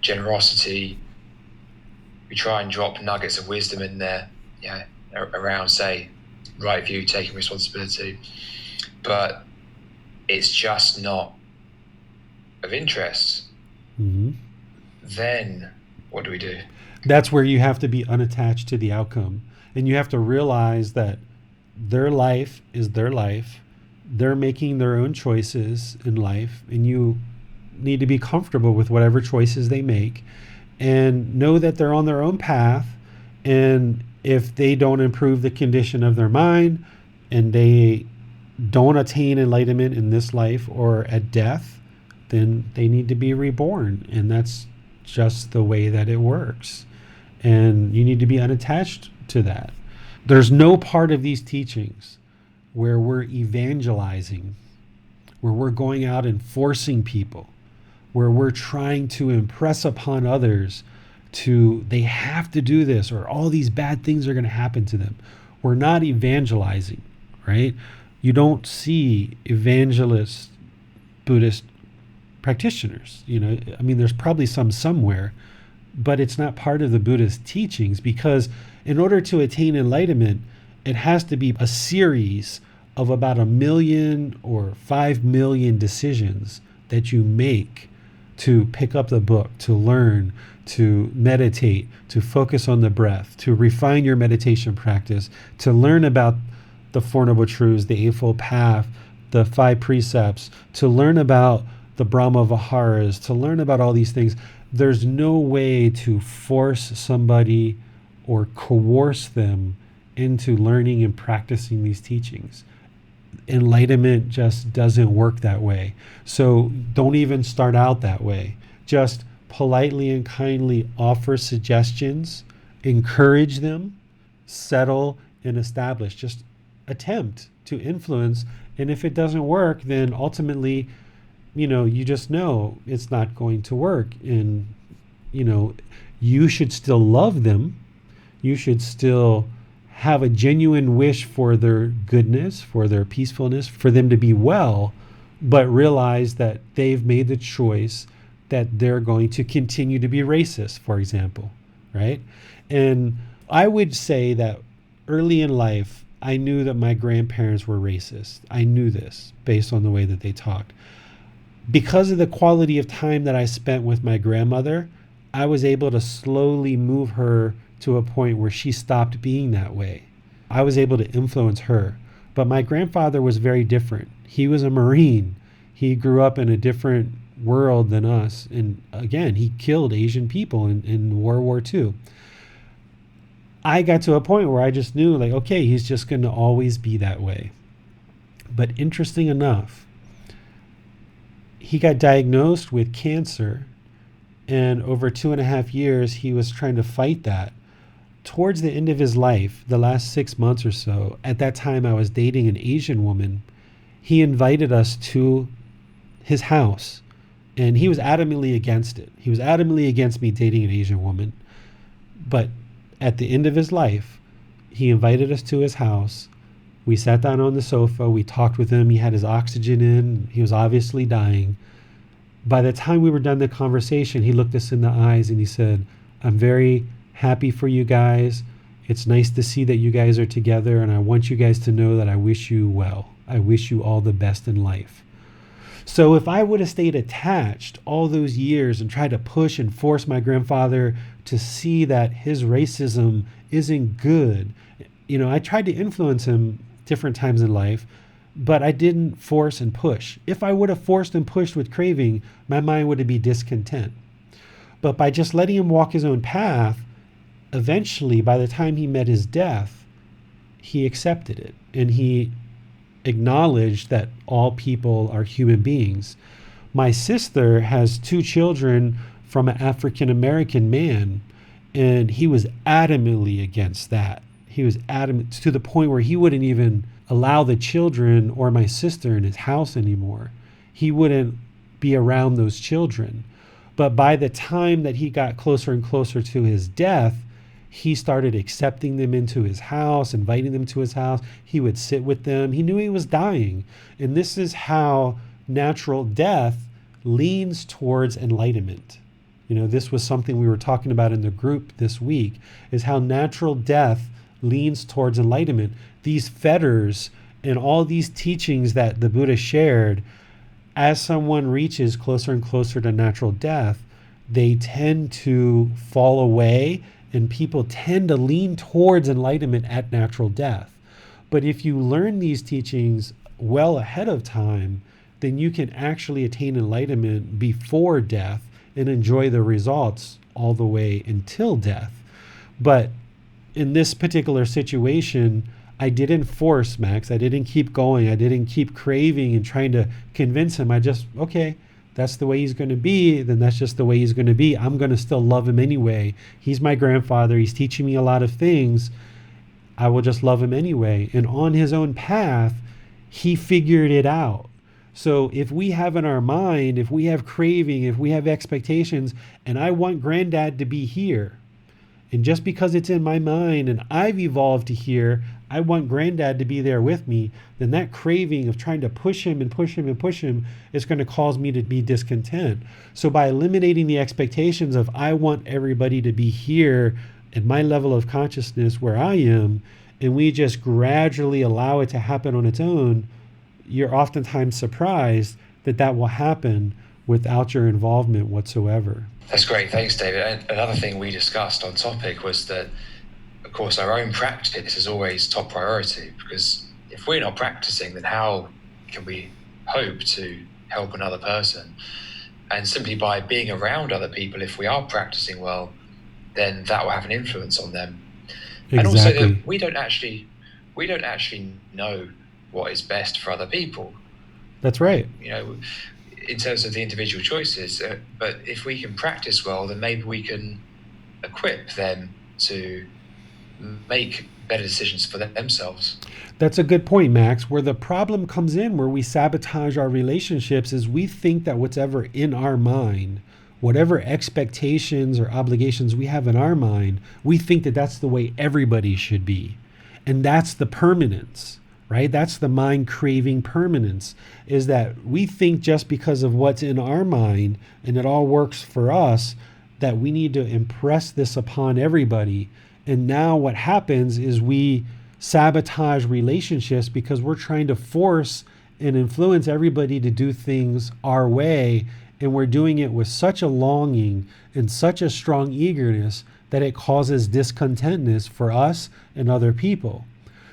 generosity, we try and drop nuggets of wisdom in there, around, say, right view, taking responsibility, but it's just not of interest, then what do we do? That's where you have to be unattached to the outcome. And you have to realize that their life is their life. They're making their own choices in life, and you need to be comfortable with whatever choices they make, and know that they're on their own path. And if they don't improve the condition of their mind, and they don't attain enlightenment in this life or at death, then they need to be reborn. And that's just the way that it works. And you need to be unattached to that. There's no part of these teachings where we're evangelizing, where we're going out and forcing people, where we're trying to impress upon others they have to do this or all these bad things are going to happen to them. We're not evangelizing, right? You don't see evangelist Buddhist practitioners. I mean, there's probably some somewhere, but it's not part of the Buddhist teachings, because in order to attain enlightenment, it has to be a series of about 1 million or 5 million decisions that you make to pick up the book, to learn, to meditate, to focus on the breath, to refine your meditation practice, to learn about the Four Noble Truths, the Eightfold Path, the 5 precepts, to learn about the Brahma Viharas, to learn about all these things. There's no way to force somebody or coerce them into learning and practicing these teachings. Enlightenment just doesn't work that way. So don't even start out that way. Just politely and kindly offer suggestions, encourage them, settle and establish. Just attempt to influence. And if it doesn't work, then ultimately, you just know it's not going to work. And, you should still love them. You should still have a genuine wish for their goodness, for their peacefulness, for them to be well, but realize that they've made the choice that they're going to continue to be racist, for example, right? And I would say that early in life, I knew that my grandparents were racist. I knew this based on the way that they talked. Because of the quality of time that I spent with my grandmother, I was able to slowly move her to a point where she stopped being that way. I was able to influence her. But my grandfather was very different. He was a Marine. He grew up in a different world than us. And again, he killed Asian people in World War II. I got to a point where I just knew, okay, he's just going to always be that way. But interesting enough, he got diagnosed with cancer, and over 2.5 years, he was trying to fight that. Towards the end of his life, the last 6 months or so, at that time I was dating an Asian woman, he invited us to his house, and he was adamantly against it. He was adamantly against me dating an Asian woman. But at the end of his life, he invited us to his house. We sat down on the sofa. We talked with him. He had his oxygen in. He was obviously dying. By the time we were done the conversation, he looked us in the eyes and he said, "I'm very happy for you guys. It's nice to see that you guys are together, and I want you guys to know that I wish you well. I wish you all the best in life." So if I would have stayed attached all those years and tried to push and force my grandfather to see that his racism isn't good, I tried to influence him different times in life, but I didn't force and push. If I would have forced and pushed with craving, my mind would be discontent. But by just letting him walk his own path, eventually, by the time he met his death, he accepted it and he acknowledged that all people are human beings. My sister has 2 children from an African American man, and he was adamantly against that. He was adamant to the point where he wouldn't even allow the children or my sister in his house anymore. He wouldn't be around those children. But by the time that he got closer and closer to his death, he started accepting them into his house, inviting them to his house. He would sit with them. He knew he was dying. And this is how natural death leans towards enlightenment. This was something we were talking about in the group this week, is how natural death leans towards enlightenment. These fetters and all these teachings that the Buddha shared, as someone reaches closer and closer to natural death, they tend to fall away, and people tend to lean towards enlightenment at natural death. But if you learn these teachings well ahead of time, then you can actually attain enlightenment before death and enjoy the results all the way until death. But in this particular situation, I didn't force Max. I didn't keep going. I didn't keep craving and trying to convince him. I just, okay, that's the way he's going to be, then that's just the way he's going to be. I'm going to still love him anyway. He's my grandfather. He's teaching me a lot of things. I will just love him anyway. And on his own path, he figured it out. So if we have in our mind, if we have craving, if we have expectations, and I want granddad to be here, and just because it's in my mind and I've evolved to here, I want granddad to be there with me, then that craving of trying to push him and push him and push him is going to cause me to be discontent. So by eliminating the expectations of I want everybody to be here at my level of consciousness where I am, and we just gradually allow it to happen on its own, you're oftentimes surprised that that will happen without your involvement whatsoever. That's great. Thanks, David. And another thing we discussed on topic was that, of course, our own practice is always top priority, because if we're not practicing, then how can we hope to help another person? And simply by being around other people, if we are practicing well, then that will have an influence on them. Exactly. And also that we don't actually know what is best for other people. That's right. You know, in terms of the individual choices, but if we can practice well, then maybe we can equip them to make better decisions for themselves. That's a good point, Max. Where the problem comes in, where we sabotage our relationships, is we think that whatever in our mind, whatever expectations or obligations we have in our mind, we think that that's the way everybody should be. And that's the permanence, right? That's the mind craving permanence, is that we think just because of what's in our mind and it all works for us, that we need to impress this upon everybody. And now what happens is we sabotage relationships because we're trying to force and influence everybody to do things our way. And we're doing it with such a longing and such a strong eagerness that it causes discontentness for us and other people.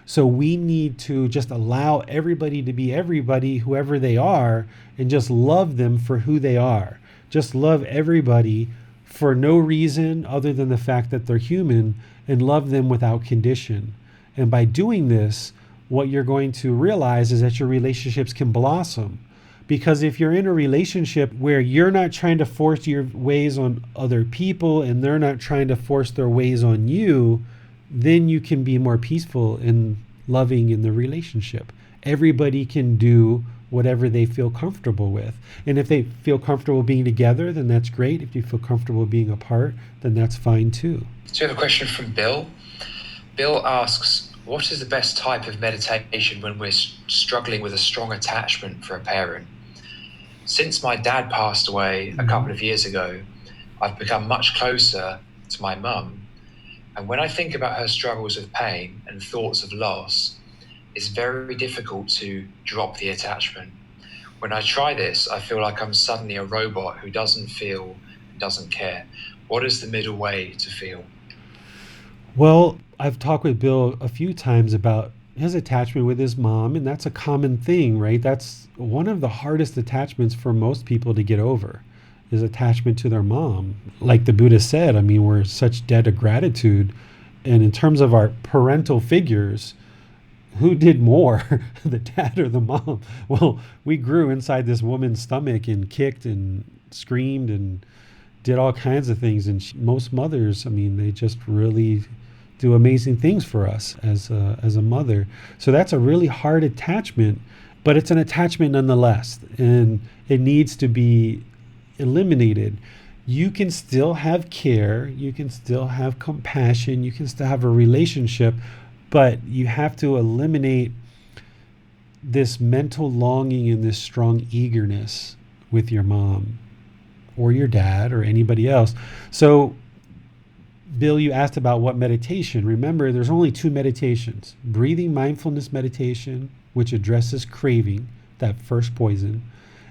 So we need to just allow everybody to be everybody, whoever they are, and just love them for who they are. Just love everybody for no reason other than the fact that they're human, and love them without condition. And by doing this, what you're going to realize is that your relationships can blossom. Because if you're in a relationship where you're not trying to force your ways on other people and they're not trying to force their ways on you, then you can be more peaceful and loving in the relationship. Everybody can do whatever they feel comfortable with. And if they feel comfortable being together, then that's great. If you feel comfortable being apart, then that's fine too. So we have a question from Bill. Bill asks, what is the best type of meditation when we're struggling with a strong attachment for a parent? Since my dad passed away a couple of years ago, I've become much closer to my mum. And when I think about her struggles of pain and thoughts of loss, it's very difficult to drop the attachment. When I try this, I feel like I'm suddenly a robot who doesn't feel, doesn't care. What is the middle way to feel? Well, I've talked with Bill a few times about his attachment with his mom, and that's a common thing, right? That's one of the hardest attachments for most people to get over, is attachment to their mom. Like the Buddha said, I mean, we're such debt of gratitude. And in terms of our parental figures, who did more, the dad or the mom? Well, we grew inside this woman's stomach and kicked and screamed and did all kinds of things. And most mothers, I mean, they just really do amazing things for us as a mother. So that's a really hard attachment, but it's an attachment nonetheless. And it needs to be eliminated. You can still have care, you can still have compassion, you can still have a relationship, but you have to eliminate this mental longing and this strong eagerness with your mom or your dad or anybody else. So, Bill, you asked about what meditation. Remember, there's only two meditations: breathing mindfulness meditation, which addresses craving, that first poison,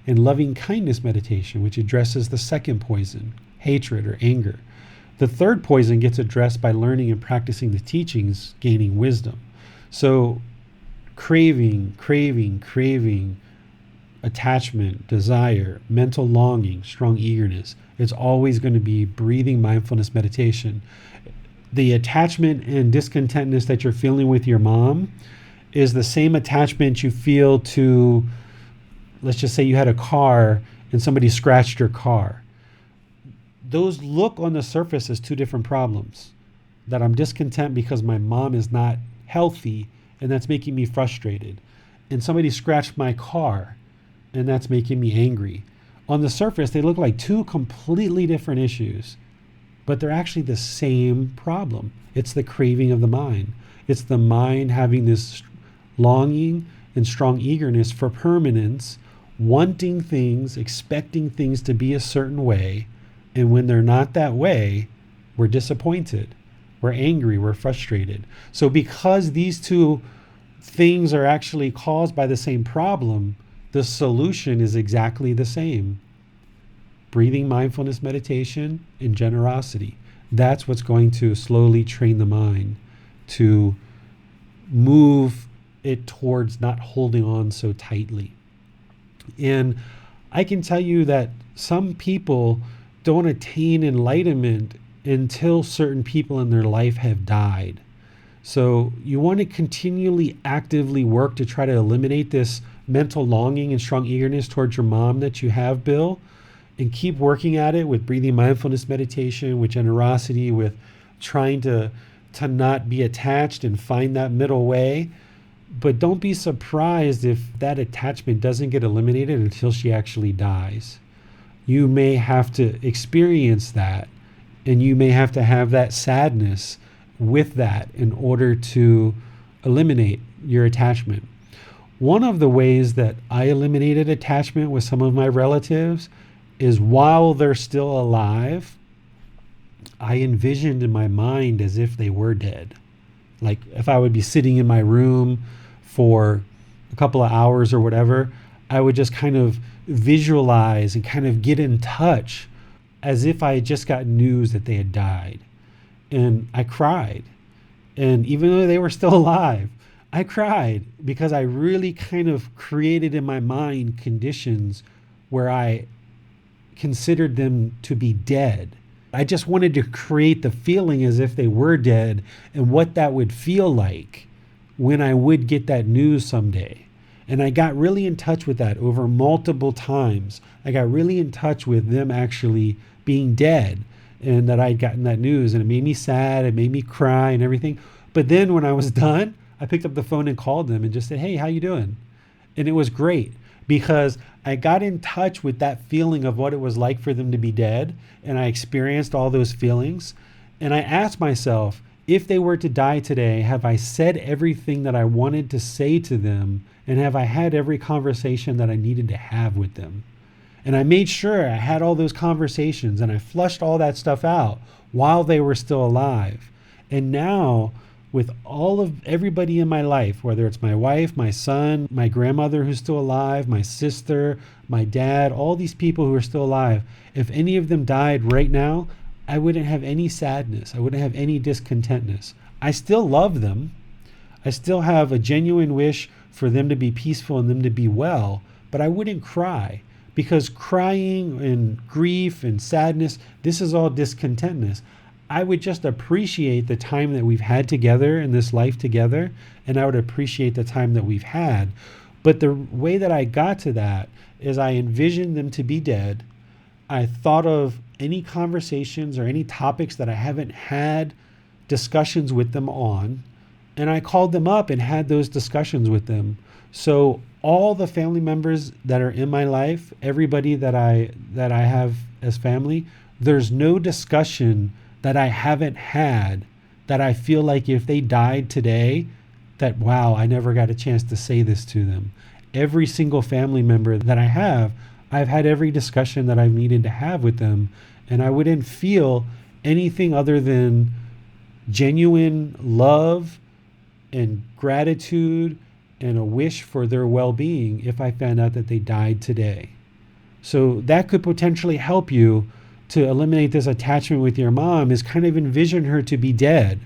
and loving kindness meditation, which addresses the second poison, hatred or anger. The third poison gets addressed by learning and practicing the teachings, gaining wisdom. So craving, attachment, desire, mental longing, strong eagerness, it's always going to be breathing mindfulness meditation. The attachment and discontentness that you're feeling with your mom is the same attachment you feel to, let's just say you had a car and somebody scratched your car. Those look on the surface as two different problems. That I'm discontent because my mom is not healthy, and that's making me frustrated. And somebody scratched my car, and that's making me angry. On the surface, they look like two completely different issues, but they're actually the same problem. It's the craving of the mind. It's the mind having this longing and strong eagerness for permanence, wanting things, expecting things to be a certain way. And when they're not that way, we're disappointed, we're angry, we're frustrated. So because these two things are actually caused by the same problem, the solution is exactly the same. Breathing, mindfulness, meditation, and generosity. That's what's going to slowly train the mind to move it towards not holding on so tightly. And I can tell you that some people don't attain enlightenment until certain people in their life have died. So you want to continually actively work to try to eliminate this mental longing and strong eagerness towards your mom that you have, Bill, and keep working at it with breathing, mindfulness, meditation, with generosity, with trying to not be attached and find that middle way. But don't be surprised if that attachment doesn't get eliminated until she actually dies. You may have to experience that, and you may have to have that sadness with that in order to eliminate your attachment. One of the ways that I eliminated attachment with some of my relatives is while they're still alive, I envisioned in my mind as if they were dead. Like if I would be sitting in my room for a couple of hours or whatever, I would just kind of visualize and kind of get in touch as if I had just got news that they had died. And I cried. And even though they were still alive, I cried because I really kind of created in my mind conditions where I considered them to be dead. I just wanted to create the feeling as if they were dead and what that would feel like when I would get that news someday. And I got really in touch with that over multiple times. I got really in touch with them actually being dead and that I'd gotten that news, and it made me sad, it made me cry and everything. But then when I was done, I picked up the phone and called them and just said, "Hey, how you doing?" And it was great because I got in touch with that feeling of what it was like for them to be dead, and I experienced all those feelings. And I asked myself, if they were to die today, have I said everything that I wanted to say to them? And have I had every conversation that I needed to have with them? And I made sure I had all those conversations and I flushed all that stuff out while they were still alive. And now with all of everybody in my life, whether it's my wife, my son, my grandmother who's still alive, my sister, my dad, all these people who are still alive, if any of them died right now, I wouldn't have any sadness. I wouldn't have any discontentness. I still love them. I still have a genuine wish for them to be peaceful and them to be well, but I wouldn't cry, because crying and grief and sadness, this is all discontentness. I would just appreciate the time that we've had together in this life together, and I would appreciate the time that we've had. But the way that I got to that is I envisioned them to be dead. I thought of any conversations or any topics that I haven't had discussions with them on, and I called them up and had those discussions with them. So all the family members that are in my life, everybody that I have as family, there's no discussion that I haven't had that I feel like if they died today, that, wow, I never got a chance to say this to them. Every single family member that I have, I've had every discussion that I've needed to have with them, and I wouldn't feel anything other than genuine love and gratitude and a wish for their well-being if I found out that they died today. So that could potentially help you to eliminate this attachment with your mom, is kind of envision her to be dead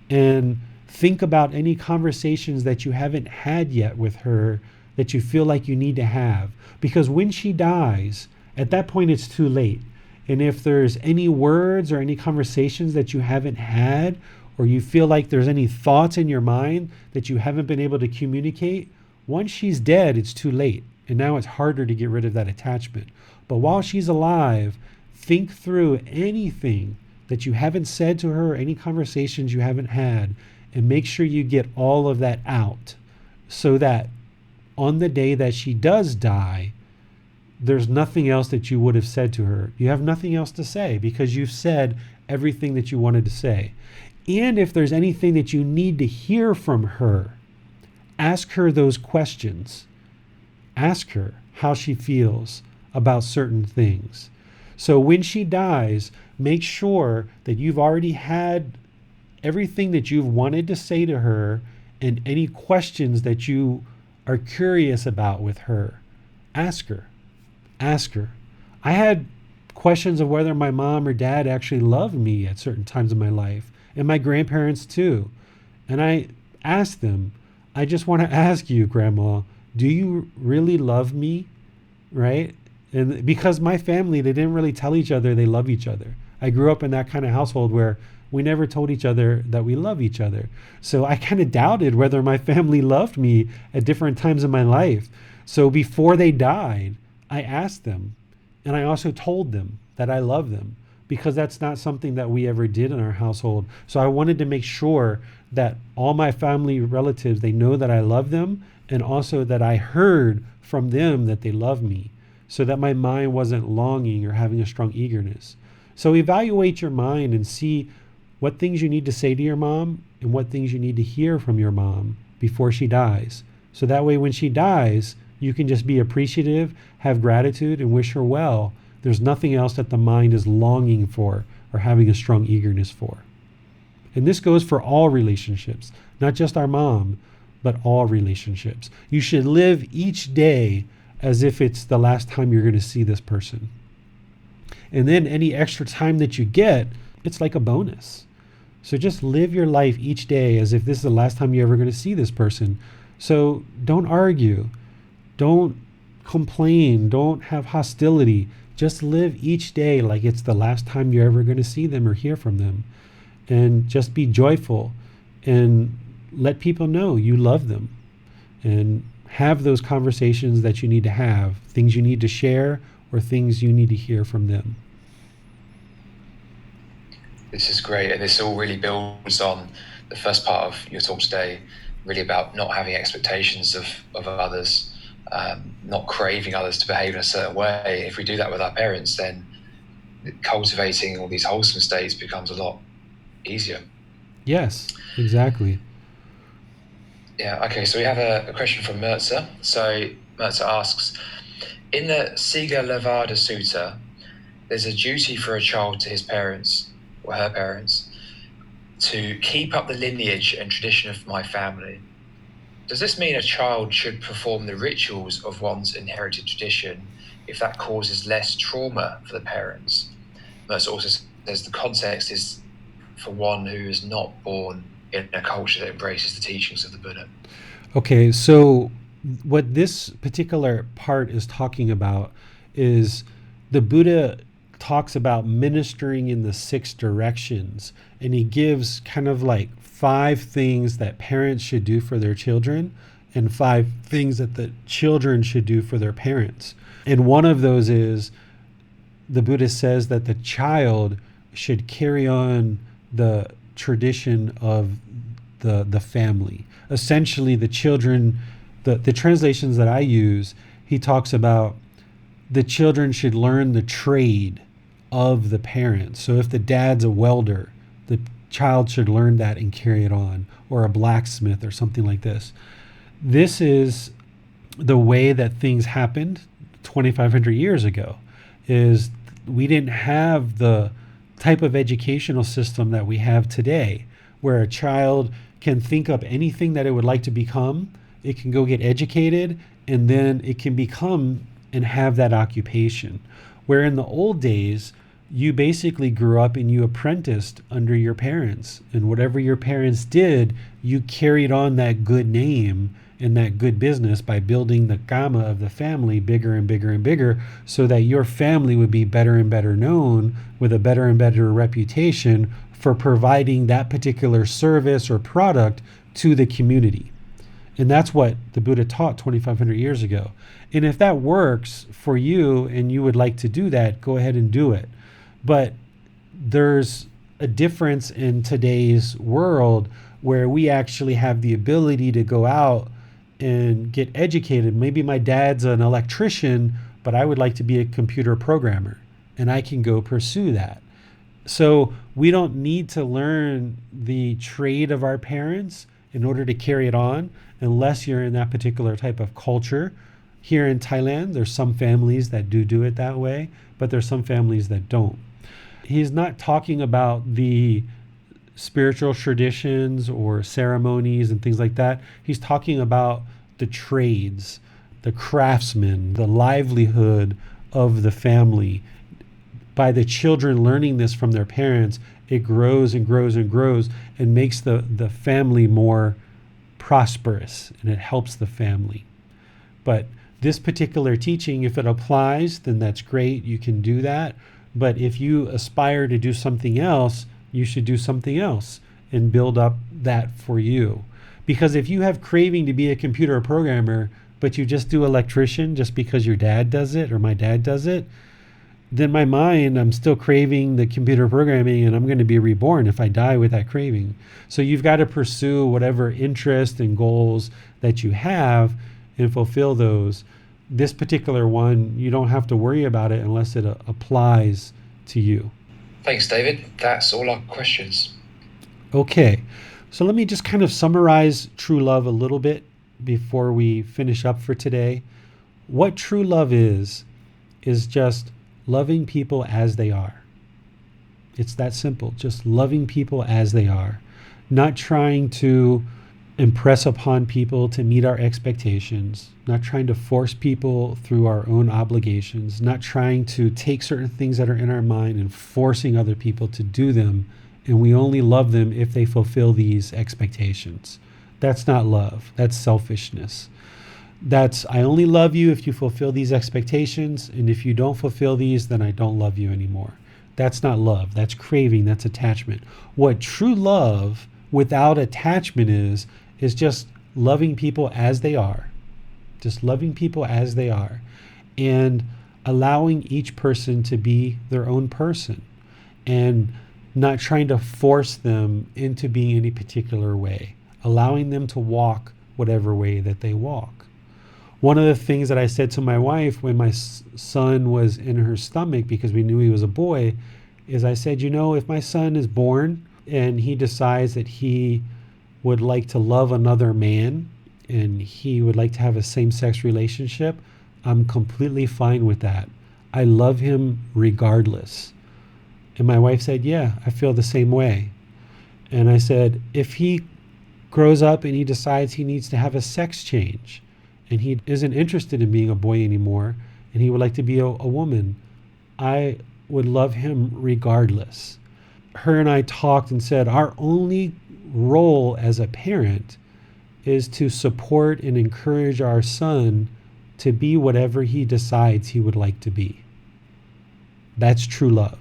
and think about any conversations that you haven't had yet with her that you feel like you need to have. Because when she dies, at that point it's too late. And if there's any words or any conversations that you haven't had, or you feel like there's any thoughts in your mind that you haven't been able to communicate, once she's dead, it's too late. And now it's harder to get rid of that attachment. But while she's alive, think through anything that you haven't said to her, any conversations you haven't had, and make sure you get all of that out so that on the day that she does die, there's nothing else that you would have said to her. You have nothing else to say because you've said everything that you wanted to say. And if there's anything that you need to hear from her, ask her those questions. Ask her how she feels about certain things. So when she dies, make sure that you've already had everything that you've wanted to say to her and any questions that you are curious about with her. Ask her. Ask her. I had questions of whether my mom or dad actually loved me at certain times of my life, and my grandparents too. And I asked them, I just want to ask you, Grandma, do you really love me? Right? And because my family, they didn't really tell each other they love each other. I grew up in that kind of household where we never told each other that we love each other. So I kind of doubted whether my family loved me at different times in my life. So before they died, I asked them, and I also told them that I love them, because that's not something that we ever did in our household. So I wanted to make sure that all my family relatives, they know that I love them, and also that I heard from them that they love me, so that my mind wasn't longing or having a strong eagerness. So evaluate your mind and see what things you need to say to your mom and what things you need to hear from your mom before she dies. So that way when she dies, you can just be appreciative, have gratitude, and wish her well. There's nothing else that the mind is longing for or having a strong eagerness for. And this goes for all relationships, not just our mom, but all relationships. You should live each day as if it's the last time you're going to see this person. And then any extra time that you get, it's like a bonus. So just live your life each day as if this is the last time you're ever going to see this person. So don't argue. Don't complain. Don't have hostility. Just live each day like it's the last time you're ever going to see them or hear from them. And just be joyful and let people know you love them. And have those conversations that you need to have, things you need to share or things you need to hear from them. This is great, and this all really builds on the first part of your talk today, really about not having expectations of others, not craving others to behave in a certain way. If we do that with our parents, then cultivating all these wholesome states becomes a lot easier. Yes, exactly. Yeah, okay, so we have a question from Mirza. So Mirza asks, in the Siga Levada Sutta, there's a duty for a child to his parents, or her parents, to keep up the lineage and tradition of my family. Does this mean a child should perform the rituals of one's inherited tradition if that causes less trauma for the parents? Mirza also says the context is for one who is not born in a culture that embraces the teachings of the Buddha. Okay, so what this particular part is talking about is the Buddha talks about ministering in the 6 directions, and he gives kind of like 5 things that parents should do for their children and 5 things that the children should do for their parents. And one of those is the Buddha says that the child should carry on the tradition of the family. Essentially, the children, the translations that I use, he talks about the children should learn the trade of the parents. So if the dad's a welder, the child should learn that and carry it on, or a blacksmith or something like this. This is the way that things happened 2,500 years ago. Is we didn't have the type of educational system that we have today, where a child can think up anything that it would like to become. It can go get educated, and then it can become and have that occupation. Where in the old days, you basically grew up and you apprenticed under your parents, and whatever your parents did, you carried on that good name and that good business by building the gamma of the family bigger and bigger and bigger, so that your family would be better and better known with a better and better reputation for providing that particular service or product to the community. And that's what the Buddha taught 2,500 years ago. And if that works for you and you would like to do that, go ahead and do it. But there's a difference in today's world where we actually have the ability to go out and get educated. Maybe my dad's an electrician, but I would like to be a computer programmer, and I can go pursue that. So we don't need to learn the trade of our parents in order to carry it on unless you're in that particular type of culture. Here in Thailand, there's some families that do it that way, but there's some families that don't. He's not talking about the spiritual traditions or ceremonies and things like that. He's talking about the trades, the craftsmen, the livelihood of the family. By the children learning this from their parents, it grows and grows and grows and makes the family more prosperous, and it helps the family. But this particular teaching, if it applies, then that's great. You can do that. But if you aspire to do something else, you should do something else and build up that for you. Because if you have craving to be a computer programmer, but you just do electrician just because your dad does it or my dad does it, then my mind, I'm still craving the computer programming, and I'm going to be reborn if I die with that craving. So you've got to pursue whatever interest and goals that you have and fulfill those. This particular one, you don't have to worry about it unless it applies to you. Thanks, David. That's all our questions. Okay, so let me just kind of summarize true love a little bit before we finish up for today. What true love is just loving people as they are. It's that simple, just loving people as they are. Not trying to impress upon people to meet our expectations, not trying to force people through our own obligations, not trying to take certain things that are in our mind and forcing other people to do them, and we only love them if they fulfill these expectations. That's not love. That's selfishness. That's, I only love you if you fulfill these expectations, and if you don't fulfill these, then I don't love you anymore. That's not love. That's craving. That's attachment. What true love without attachment is just loving people as they are. Just loving people as they are, and allowing each person to be their own person, and not trying to force them into being any particular way, allowing them to walk whatever way that they walk. One of the things that I said to my wife when my son was in her stomach, because we knew he was a boy, is I said, if my son is born and he decides that he would like to love another man and he would like to have a same-sex relationship, I'm completely fine with that. I love him regardless. And my wife said, yeah, I feel the same way. And I said, if he grows up and he decides he needs to have a sex change and he isn't interested in being a boy anymore and he would like to be a woman, I would love him regardless. Her and I talked and said our only role as a parent is to support and encourage our son to be whatever he decides he would like to be. That's true love.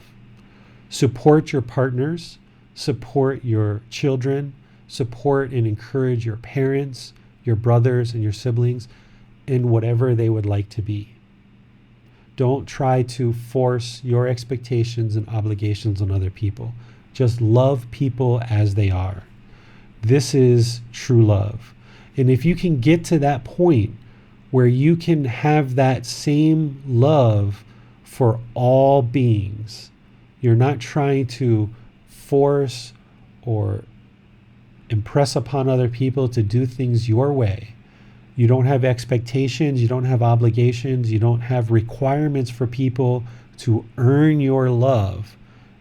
Support your partners, support your children, support and encourage your parents, your brothers and your siblings in whatever they would like to be. Don't try to force your expectations and obligations on other people. Just love people as they are. This is true love. And if you can get to that point where you can have that same love for all beings, you're not trying to force or impress upon other people to do things your way. You don't have expectations, you don't have obligations, you don't have requirements for people to earn your love,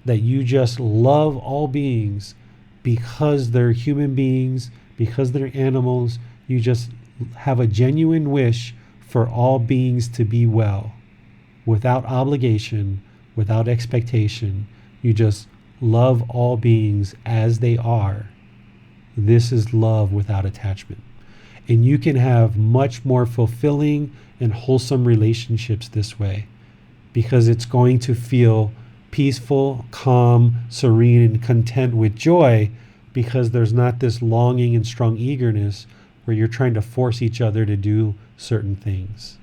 that you just love all beings because they're human beings, because they're animals. You just have a genuine wish for all beings to be well, without obligation, without expectation. You just love all beings as they are. This is love without attachment. And you can have much more fulfilling and wholesome relationships this way, because it's going to feel peaceful, calm, serene, and content with joy, because there's not this longing and strong eagerness where you're trying to force each other to do certain things.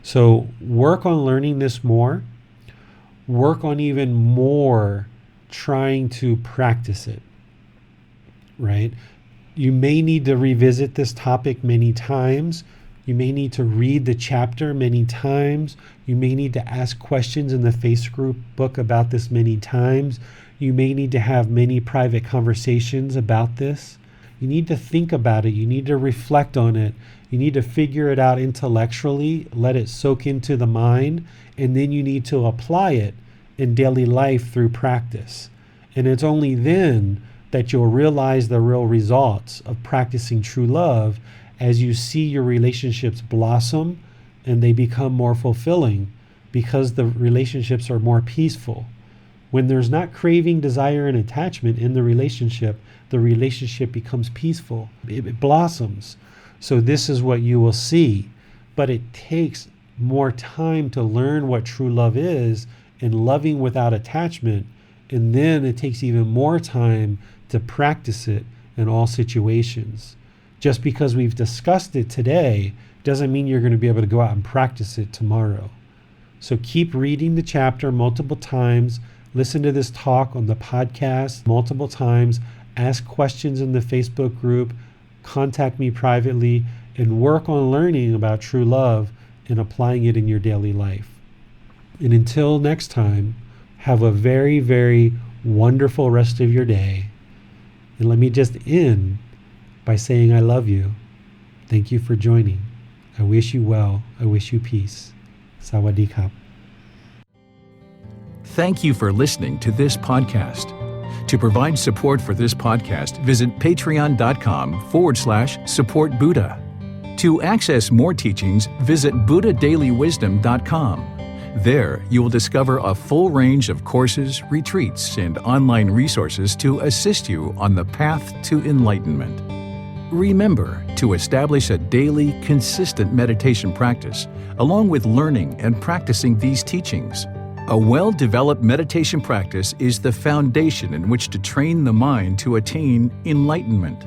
So work on learning this more. Work on even more trying to practice it, right? You may need to revisit this topic many times. You may need to read the chapter many times. You may need to ask questions in the Facebook book about this many times. You may need to have many private conversations about this. You need to think about it. You need to reflect on it. You need to figure it out intellectually, let it soak into the mind, and then you need to apply it in daily life through practice. And it's only then that you'll realize the real results of practicing true love as you see your relationships blossom and they become more fulfilling because the relationships are more peaceful. When there's not craving, desire, and attachment in the relationship becomes peaceful. It blossoms. So this is what you will see. But it takes more time to learn what true love is and loving without attachment. And then it takes even more time to practice it in all situations. Just because we've discussed it today doesn't mean you're going to be able to go out and practice it tomorrow. So keep reading the chapter multiple times. Listen to this talk on the podcast multiple times. Ask questions in the Facebook group. Contact me privately and work on learning about true love and applying it in your daily life. And until next time, have a very, very wonderful rest of your day. And let me just end by saying I love you. Thank you for joining. I wish you well. I wish you peace. Sawadee krap. Thank you for listening to this podcast. To provide support for this podcast, visit patreon.com/support Buddha. To access more teachings, visit buddhadailywisdom.com. There, you will discover a full range of courses, retreats, and online resources to assist you on the path to enlightenment. Remember to establish a daily, consistent meditation practice, along with learning and practicing these teachings. A well-developed meditation practice is the foundation in which to train the mind to attain enlightenment.